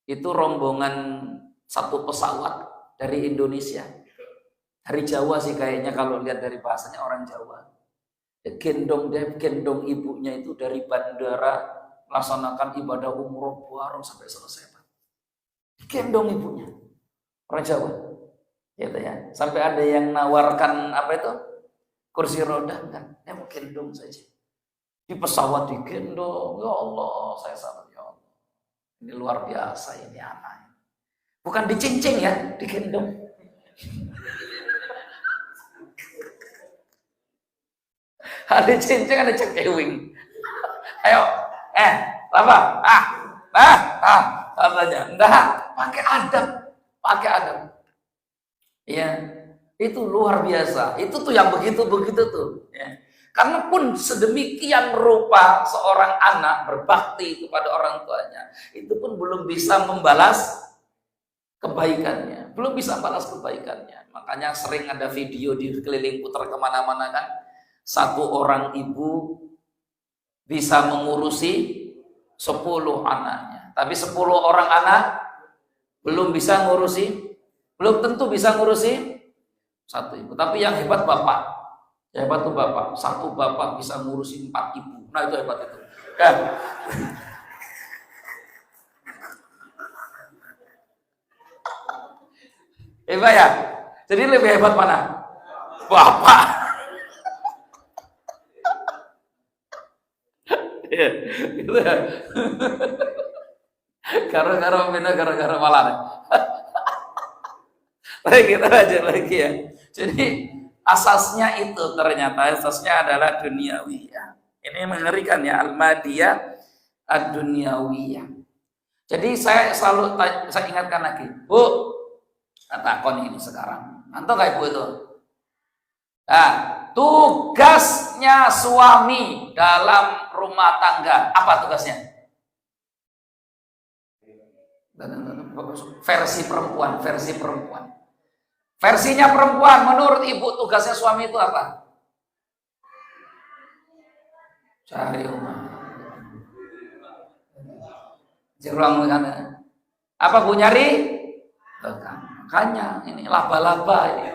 itu rombongan satu pesawat dari Indonesia. Dari Jawa sih kayaknya kalau lihat dari bahasanya orang Jawa. Gendong ibunya itu dari bandara melaksanakan ibadah umroh bareng sampai selesai. Gendong ibunya orang Jawa, gitu ya. Sampai ada yang nawarkan apa itu kursi roda kan, ya mau gendong saja. Di pesawat digendong, ya Allah, saya salut ya Allah. Ini luar biasa ini anak. Bukan dicincing ya, digendong. Ada cincin, ada cengkewing. Ayo, apa? Katanya, enggak, pakai adab. Ya, itu luar biasa. Itu tuh yang begitu tuh. Ya. Karena pun sedemikian rupa seorang anak berbakti kepada orang tuanya, itu pun belum bisa membalas kebaikannya, Makanya sering ada video di keliling putar kemana-mana kan. Satu orang ibu bisa mengurusi 10 anaknya. Tapi 10 orang anak belum tentu bisa ngurusi satu ibu. Tapi yang hebat bapak. Yang hebat tuh bapak. Satu bapak bisa ngurusi 4 ibu. Nah itu hebat itu. Ya. Hebat ya? Jadi lebih hebat mana? Bapak. Gitu ya. Gara-gara malah. Baik, kita lanjut lagi ya. Jadi asasnya itu ternyata adalah duniawiyah. Ini mengerikan ya, al-madiyah ad-dunyawiyah. Jadi saya ingatkan lagi, Bu, takon ini sekarang. Antum nggak Ibu itu? Nah, tugasnya suami dalam rumah tangga, apa tugasnya? Versi perempuan. Versinya perempuan, menurut ibu tugasnya suami itu apa? Cari rumah. Jeruang kan? Apa Bu nyari? Makanya ini laba-laba ini.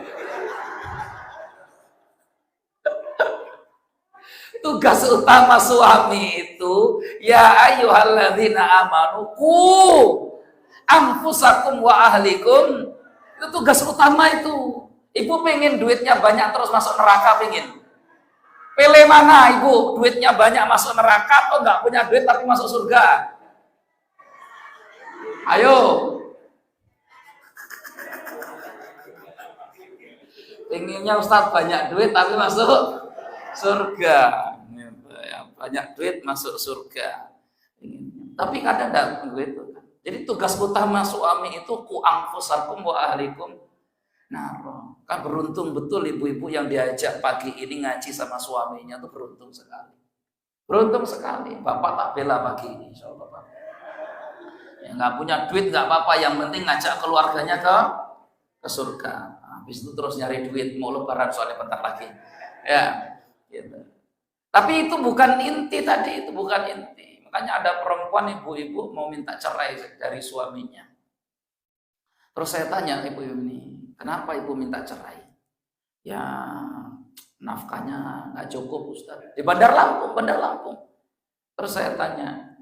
Tugas utama suami itu ya ayyuhalladzina amanu qu anfusakum wa ahlikum. Itu tugas utama itu. Ibu pengen duitnya banyak terus masuk neraka pengen. Pilih mana ibu? Duitnya banyak masuk neraka atau enggak punya duit tapi masuk surga? Ayo. Pengennya Ustaz banyak duit tapi masuk surga. Banyak duit masuk surga. Tapi kadang enggak begitu. Jadi tugas utama suami itu ku anfusakum wa ahlikum. Nah, kan beruntung betul ibu-ibu yang diajak pagi ini ngaji sama suaminya tuh beruntung sekali. Beruntung sekali. Bapak tak bela pagi ini, insyaallah Bapak. Ya nggak punya duit nggak apa-apa, yang penting ngajak keluarganya ke surga. Habis itu terus nyari duit mau lebaran soalnya bentar lagi. Ya, gitu. Tapi itu bukan inti tadi, itu bukan inti. Makanya ada perempuan ibu-ibu mau minta cerai dari suaminya. Terus saya tanya ibu ini, kenapa ibu minta cerai? Ya nafkahnya nggak cukup Ustaz. Di Bandar Lampung. Terus saya tanya,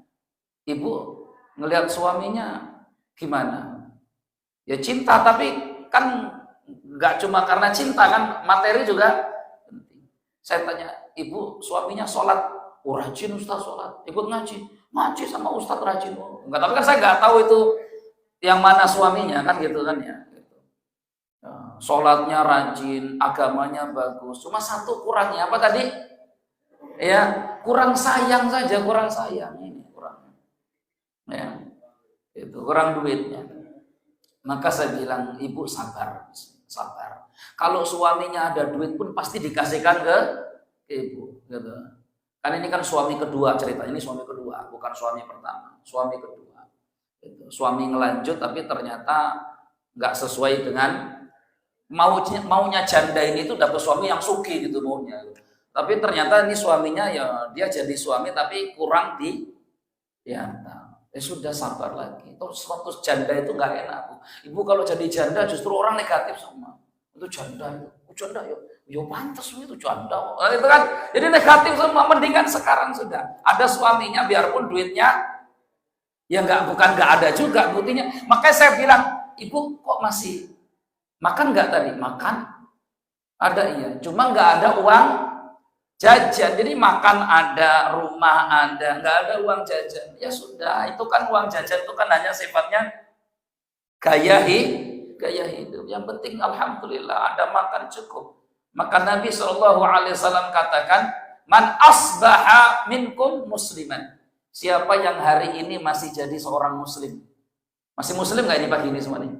ibu ngelihat suaminya gimana? Ya cinta, tapi kan nggak cuma karena cinta kan, materi juga penting. Saya tanya, ibu suaminya sholat, rajin Ustaz sholat, ikut ngaji sama Ustaz rajin. Enggak, tapi kan saya nggak tahu itu yang mana suaminya kan gitu kan ya. Sholatnya rajin, agamanya bagus. Cuma satu kurangnya apa tadi? Ya, kurang sayang saja, kurang sayang ini kurang. Ya, itu kurang duitnya. Maka saya bilang, ibu sabar. Kalau suaminya ada duit pun pasti dikasihkan ke ibu. Gitu. Kan ini kan suami kedua cerita. Ini suami kedua, bukan suami pertama. Suami kedua. Gitu. Suami ngelanjut tapi ternyata nggak sesuai dengan maunya janda ini tuh dapat suami yang suki gitu maunya. Tapi ternyata ini suaminya ya dia jadi suami tapi kurang diantar. Sudah sabar lagi. Terus status janda itu nggak enak. Ibu kalau jadi janda justru orang negatif sama. Itu janda itu. Janda ya pantas itu janda. Itu kan jadi negatif semua. Mendingan sekarang sudah ada suaminya biarpun duitnya ya bukan nggak ada juga buktinya. Makanya saya bilang, ibu kok masih makan nggak tadi? Makan ada iya. Cuma nggak ada uang jajan. Jadi makan ada, rumah ada, nggak ada uang jajan. Ya sudah, itu kan uang jajan itu kan hanya sifatnya gaya hidup. Yang penting alhamdulillah ada makan cukup. Maka Nabi SAW katakan, man asbaha minkum musliman. Siapa yang hari ini masih jadi seorang muslim? Masih muslim nggak ini pagi ini semua nih?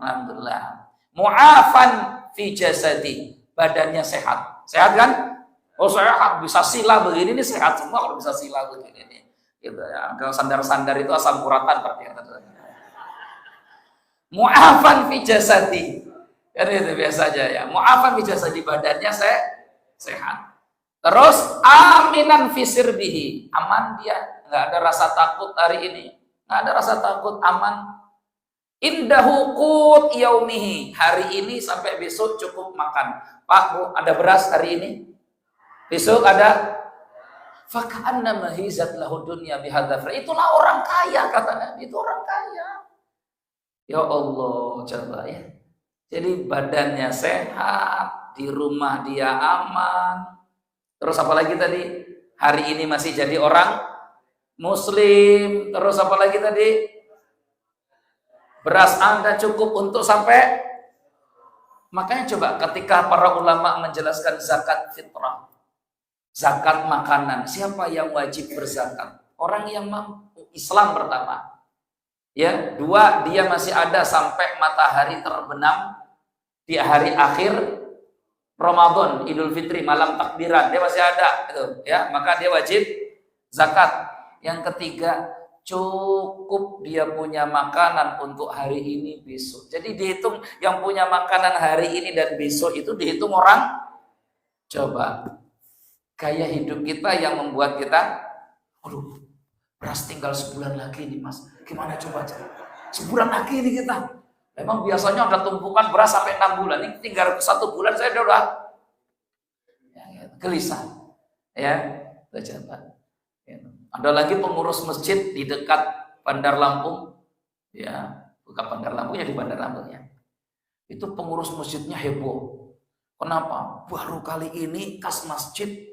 Alhamdulillah. Mu'afan fi jasadi, badannya sehat. Sehat kan? Oh sehat, bisa sila begini, ini sehat semua kalau bisa sila begini nih. Gitu ya. Kalau sandar-sandar itu asam uratan ternyata. Mu'afan fi jasadi. Kan itu biasa aja ya. Mu'afan fi jasadi, badannya sehat. Terus aminan fi sirbihi, aman dia, nggak ada rasa takut hari ini. Nggak ada rasa takut, aman. Indahu qut yaumihi, hari ini sampai besok cukup makan. Pak, Bu, ada beras hari ini? Besok ada? Faka'anna mahizat lahu dunya bihadzafra. Itulah orang kaya kata Nabi, itu orang kaya. Ya Allah, coba ya. Jadi badannya sehat, di rumah dia aman. Terus apa lagi tadi? Hari ini masih jadi orang muslim. Terus apa lagi tadi? Beras Anda cukup untuk sampai. Makanya coba ketika para ulama menjelaskan zakat fitrah, zakat makanan, siapa yang wajib berzakat? Orang yang mampu. Islam pertama. Ya, dua, dia masih ada sampai matahari terbenam di hari akhir Ramadan, Idul Fitri, malam takbiran, dia masih ada gitu, ya, maka dia wajib zakat. Yang ketiga, cukup dia punya makanan untuk hari ini besok. Jadi dihitung yang punya makanan hari ini dan besok itu dihitung orang. Coba gaya hidup kita yang membuat kita, aduh, beras tinggal sebulan lagi nih Mas, gimana coba sebulan lagi ini kita. Memang biasanya ada tumpukan beras sampai 6 bulan, ini tinggal 1 bulan saya udah gelisah. Ya, coba. Ada lagi pengurus masjid di dekat Bandar Lampung, ya, bukan Bandar Lampung ya, di Bandar Lampung ya. Itu pengurus masjidnya heboh. Kenapa? Baru kali ini kas masjid,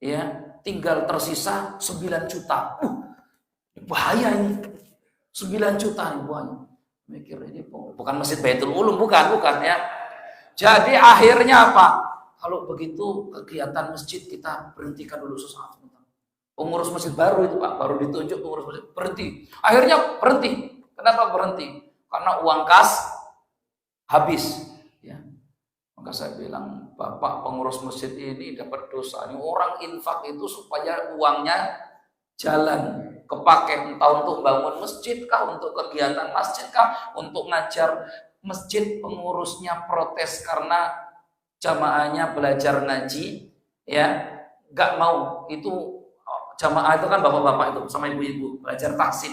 ya, tinggal tersisa 9 juta. Bahaya ini, 9 juta nih bahaya. Mikir ini bukan masjid Baitul Ulum, bukan ya. Jadi akhirnya apa? Kalau begitu kegiatan masjid kita berhentikan dulu sesaat. Pengurus masjid baru itu Pak, baru ditunjuk pengurus masjid, berhenti. Akhirnya berhenti. Kenapa berhenti? Karena uang kas habis. Ya. Maka saya bilang, Bapak pengurus masjid ini dapat dosa. Ini orang infak itu supaya uangnya jalan, kepake entah untuk bangun masjid kah, untuk kegiatan masjid kah, untuk ngajar masjid. Pengurusnya protes karena jamaahnya belajar ngaji, ya, nggak mau. Itu jamaah itu kan bapak-bapak itu sama ibu-ibu belajar tahsin,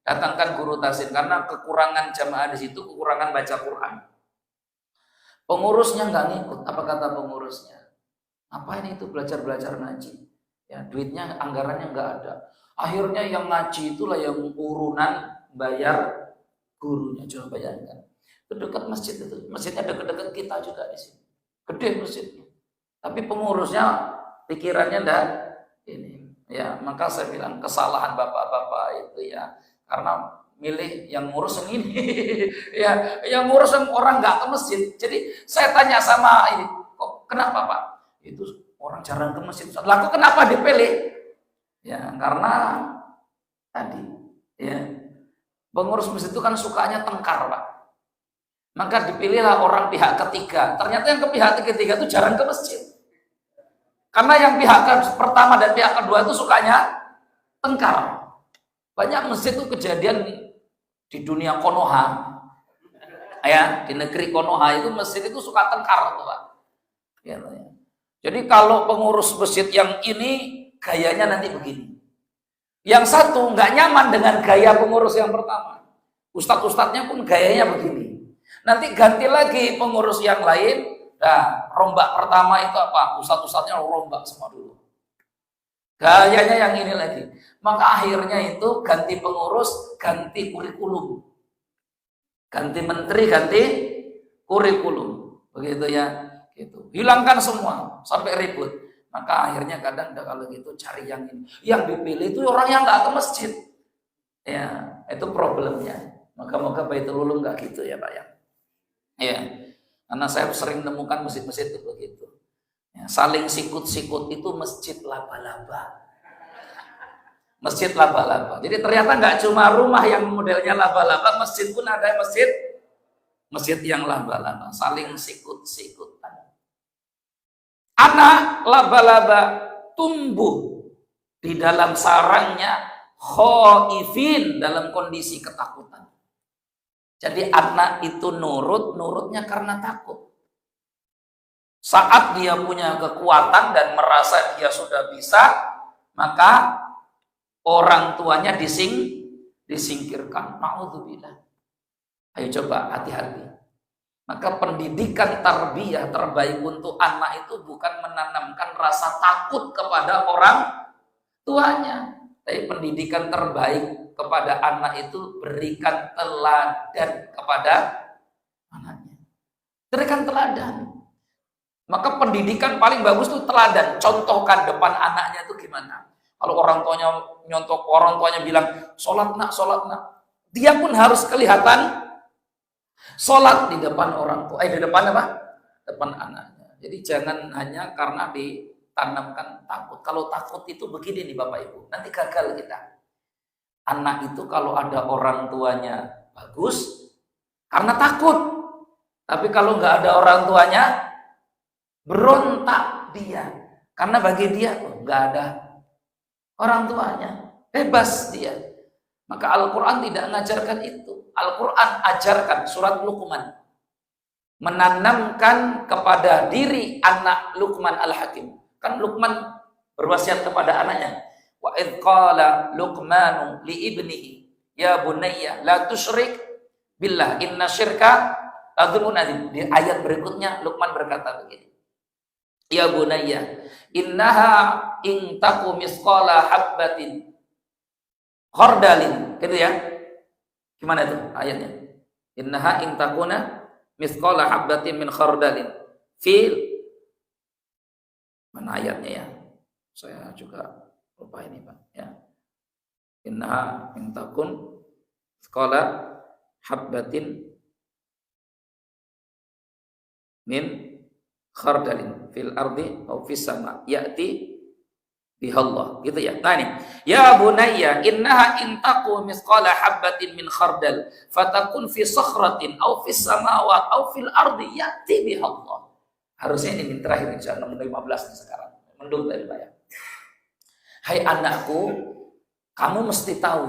datangkan guru tahsin karena kekurangan jamaah di situ, kekurangan baca Quran. Pengurusnya nggak ngikut. Apa kata pengurusnya? Apa ini itu belajar ngaji? Ya, duitnya, anggarannya nggak ada. Akhirnya yang ngaji itulah yang urunan bayar gurunya. Coba bayangkan. Itu dekat masjid itu. Masjidnya dekat-dekat kita juga di sini. Gede masjidnya. Tapi pengurusnya pikirannya ndak ini. Ya, maka saya bilang kesalahan bapak-bapak itu ya karena milih yang ngurus yang ini. Ya, yang ngurus yang orang nggak ke masjid. Jadi saya tanya sama ini, kok kenapa Pak? Itu orang jarang ke masjid. Lalu kenapa dipilih? Ya, karena tadi ya pengurus masjid itu kan sukanya tengkar, Pak. Maka dipilihlah orang pihak ketiga. Ternyata yang ke pihak ketiga itu jarang ke masjid. Karena yang pihak pertama dan pihak kedua itu sukanya tengkar. Banyak masjid itu kejadian di dunia Konoha. Ya, di negeri Konoha itu masjid itu suka tengkar tuh, Pak. Ya, jadi kalau pengurus masjid yang ini gayanya nanti begini. Yang satu nggak nyaman dengan gaya pengurus yang pertama. Ustadz-ustadznya pun gayanya begini. Nanti ganti lagi pengurus yang lain. Nah, rombak pertama itu apa? Ustadz-ustadznya rombak semua dulu. Gayanya yang ini lagi. Maka akhirnya itu ganti pengurus, ganti kurikulum. Ganti menteri, ganti kurikulum. Begitu ya. Gitu. Hilangkan semua sampai ribut. Maka akhirnya kadang kalau gitu cari yang ini. Yang dipilih itu orang yang nggak ke masjid. Ya, itu problemnya. Moga-moga Baitul Ulum nggak gitu ya Pak ya. Ya, karena saya sering menemukan masjid-masjid itu begitu. Ya, saling sikut-sikut itu masjid laba-laba. Masjid laba-laba. Jadi ternyata nggak cuma rumah yang modelnya laba-laba, masjid pun ada masjid yang laba-laba. Saling sikut-sikutan. Anak laba-laba tumbuh di dalam sarangnya khaifin, dalam kondisi ketakutan. Jadi anak itu nurutnya karena takut. Saat dia punya kekuatan dan merasa dia sudah bisa, maka orang tuanya disingkirkan. Na'udzubillah. Ayo coba hati-hati. Maka pendidikan tarbiyah terbaik untuk anak itu bukan menanamkan rasa takut kepada orang tuanya. Tapi pendidikan terbaik kepada anak itu berikan teladan kepada anaknya. Berikan teladan. Maka pendidikan paling bagus itu teladan. Contohkan depan anaknya itu gimana. Kalau orang tuanya nyontok, orang tuanya bilang, sholat nak. Dia pun harus kelihatan sholat di depan orang tua, di depan apa? Depan anaknya. Jadi jangan hanya karena ditanamkan takut. Kalau takut itu begini nih Bapak Ibu, nanti gagal kita. Anak itu kalau ada orang tuanya bagus, karena takut. Tapi kalau nggak ada orang tuanya, berontak dia. Karena bagi dia nggak ada orang tuanya, bebas dia. Maka Al-Quran tidak mengajarkan itu. Al-Quran ajarkan surat Luqman, menanamkan kepada diri anak Luqman Al-Hakim. Kan Luqman berwasiat kepada anaknya, wa idh qala Luqmanu li ibnihi ya bunayya la tusyrik billah inna syirka la dzulmun adzim. Di ayat berikutnya Luqman berkata begini, ya bunayya innaha in taku misqala habbatin khardalin, gitu ya. Gimana itu ayatnya? Innaha in takuna misqala habbatin min khardalin fil, mana ayatnya ya? Saya juga lupa ini Pak ya. Innaha in takun misqala habbatin min khardalin fil ardi aw fis sama ya'ti bihallah, gitu ya. Nah ini, ya bunayya innaha in taqu misqala habatin min khardal fatakun fi sakhratin aw fis samawati aw fil ardi ya'ti bihallah. Harusnya ini terakhir insyaallah nomor 15 nih sekarang. Mendung tadi Pak ya. Hai anakku, kamu mesti tahu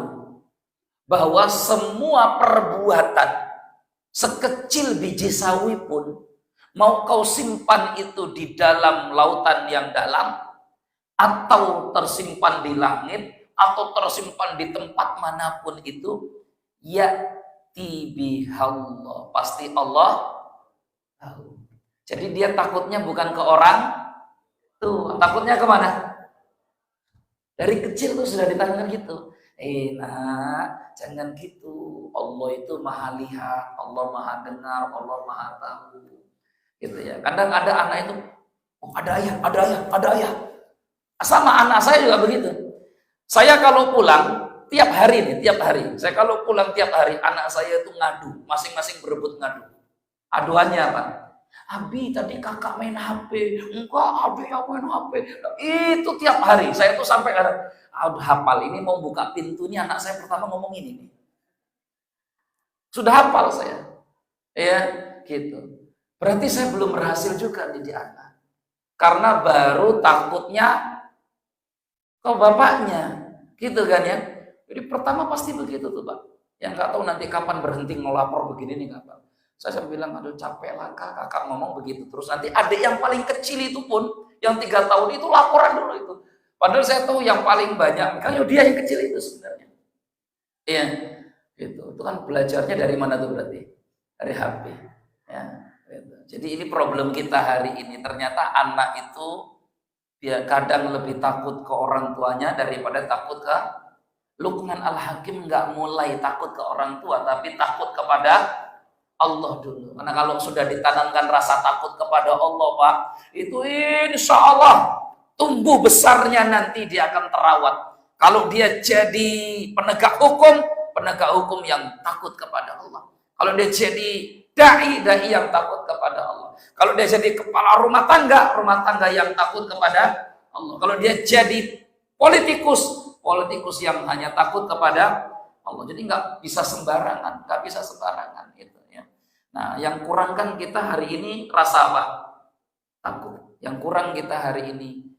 bahwa semua perbuatan sekecil biji sawi pun, mau kau simpan itu di dalam lautan yang dalam, atau tersimpan di langit, atau tersimpan di tempat manapun itu, ya'ti bihallah, pasti Allah tahu. Jadi dia takutnya bukan ke orang tuh, takutnya kemana? Dari kecil tuh sudah ditanamkan gitu. Nak, jangan gitu. Allah itu maha lihat, Allah maha dengar, Allah maha tahu. Gitu ya. Kadang ada anak itu, oh, ada ayah. Sama anak saya juga begitu. Saya kalau pulang tiap hari, saya kalau pulang tiap hari, anak saya itu ngadu, masing-masing berebut ngadu. Aduannya apa? Abi tadi kakak main HP, enggak Abi yang main HP. Itu tiap hari. Saya tuh sampai ada hafal ini mau buka pintu nih anak saya pertama ngomong ini nih. Sudah hafal saya. Ya, gitu. Berarti saya belum berhasil juga didik anak. Karena baru takutnya ke bapaknya. Gitu kan ya. Jadi pertama pasti begitu tuh Pak. Yang nggak tahu nanti kapan berhenti ngelapor begini nih kapan. Saya bilang, aduh capek lah kakak ngomong begitu. Terus nanti adik yang paling kecil itu pun, yang 3 tahun itu laporan dulu itu. Padahal saya tahu yang paling banyak, kan dia yang kecil itu sebenarnya. Iya, gitu. Itu kan belajarnya dari mana tuh berarti? Dari HP. Ya, gitu. Jadi ini problem kita hari ini. Ternyata anak itu dia kadang lebih takut ke orang tuanya daripada takut ke Luqman Al-Hakim. Nggak mulai takut ke orang tua, tapi takut kepada Allah dulu. Karena kalau sudah ditanamkan rasa takut kepada Allah, Pak, itu insya Allah tumbuh besarnya nanti dia akan terawat. Kalau dia jadi penegak hukum yang takut kepada Allah. Kalau dia jadi dai yang takut kepada Allah. Kalau dia jadi kepala rumah tangga yang takut kepada Allah. Kalau dia jadi politikus yang hanya takut kepada Allah. Jadi nggak bisa sembarangan gitu. Nah, yang kurang kan kita hari ini rasa apa? Takut. Yang kurang kita hari ini,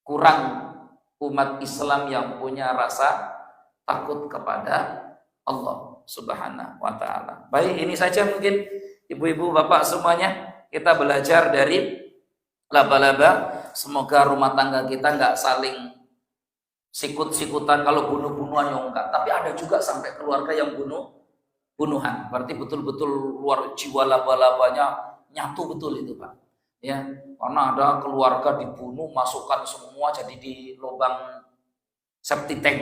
kurang umat Islam yang punya rasa takut kepada Allah Subhanahu wa ta'ala. Baik, ini saja mungkin ibu-ibu, bapak semuanya, kita belajar dari laba-laba. Semoga rumah tangga kita nggak saling sikut-sikutan, kalau bunuh-bunuhan ya enggak. Tapi ada juga sampai keluarga yang bunuhan, berarti betul-betul luar jiwa laba-labanya nyatu betul itu Pak. Ya, karena ada keluarga dibunuh, masukkan semua jadi di lubang septic tank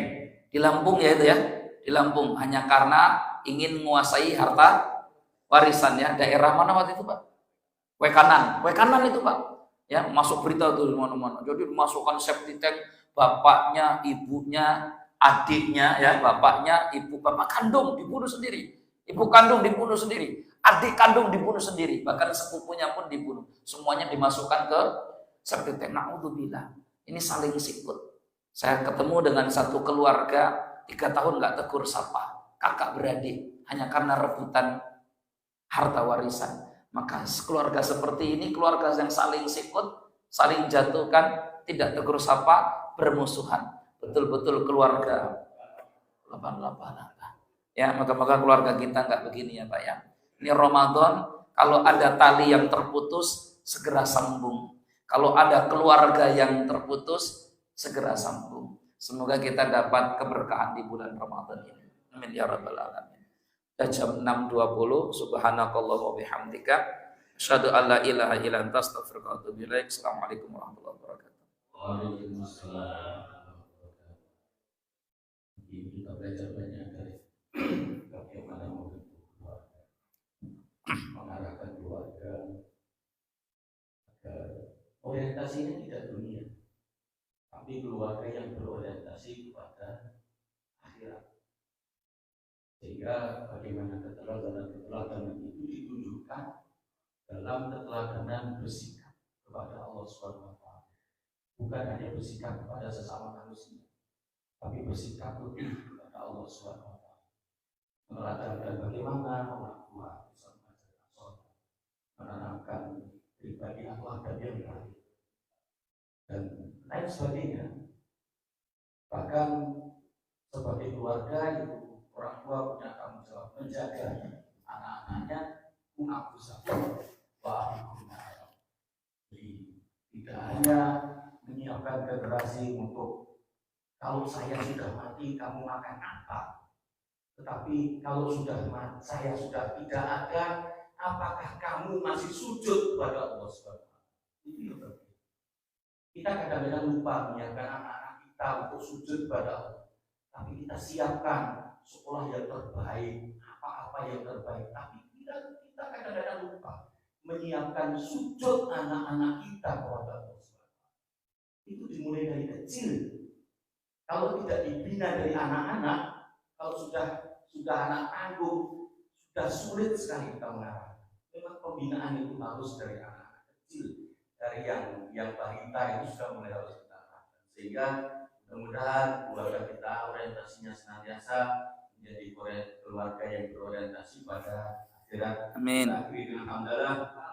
di Lampung ya itu ya, di Lampung hanya karena ingin menguasai harta warisan ya. Daerah mana waktu itu Pak? Wekanan itu Pak. Ya, masuk berita tuh di mana-mana. Jadi dimasukkan septic tank, bapaknya, ibunya, adiknya ya, bapaknya, bapak kandung dibunuh sendiri. Ibu kandung dibunuh sendiri, adik kandung dibunuh sendiri, bahkan sepupunya pun dibunuh. Semuanya dimasukkan ke septic tank. Na'udzubillah. Ini saling sikut. Saya ketemu dengan satu keluarga 3 tahun nggak tegur sapa, kakak beradik, hanya karena rebutan harta warisan. Maka keluarga seperti ini, keluarga yang saling sikut, saling jatuhkan, tidak tegur sapa, bermusuhan. Betul-betul keluarga lapan. Ya, maka keluarga kita nggak begini ya Pak ya. Ini Ramadan, kalau ada tali yang terputus, segera sambung. Kalau ada keluarga yang terputus, segera sambung. Semoga kita dapat keberkahan di bulan Ramadan ini. Amin ya rabbal alamin. Jam 6.20, subhanakallah wa bihamdika, asyhadu an la ilaha illa anta, astaghfiruka wa atubu ilaik. Assalamualaikum warahmatullahi wabarakatuh. Waalaikumsalam. Kita belajar banyak dari bagaimana membentuk keluarga, mengarahkan keluarga agar orientasinya tidak dunia, tapi keluarga yang berorientasi kepada akhirat. Sehingga bagaimana keteladanan itu ditunjukkan dalam keteladanan bersikap kepada Allah Subhanahu wa taala. Bukan hanya bersikap kepada sesama manusia, tapi bersikap lebih kepada Allah Subhanahu wa taala. Menerapkan bagaimana orang tua bisa mengajarkan sholat, menanamkan pribadi akhlak dan yang baik, dan lain sebagainya. Bahkan sebagai keluarga itu orang tua punya tanggung jawab menjaga anak-anaknya Jadi tidak hanya menyiapkan generasi untuk kalau saya sudah mati kamu makan apa, tetapi kalau saya sudah tidak ada, apakah kamu masih sujud kepada Allah Subhanahu wa taala? Itu yang penting. Kita kadang-kadang lupa menyiapkan anak-anak kita untuk sujud kepada Allah. Tapi kita siapkan sekolah yang terbaik, apa-apa yang terbaik. Tapi kita kadang-kadang lupa menyiapkan sujud anak-anak kita kepada Allah Subhanahu wa taala. itu dimulai dari kecil. Kalau tidak dibina dari anak-anak, kalau sudah anak tanggung, sudah sulit sekali kita mengarah. Memang pembinaan itu harus dari anak-anak kecil, dari yang balita itu sudah mulai harus kita arahkan. Sehingga mudah-mudahan keluarga kita orientasinya senantiasa menjadi keluarga yang berorientasi pada akhirat. Amin.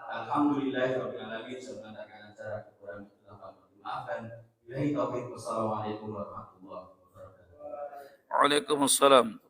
Alhamdulillahirabbil alamin. Semoga acara kekurangan kita maafkan. Wassalamualaikum warahmatullahi wabarakatuh. Waalaikumsalam.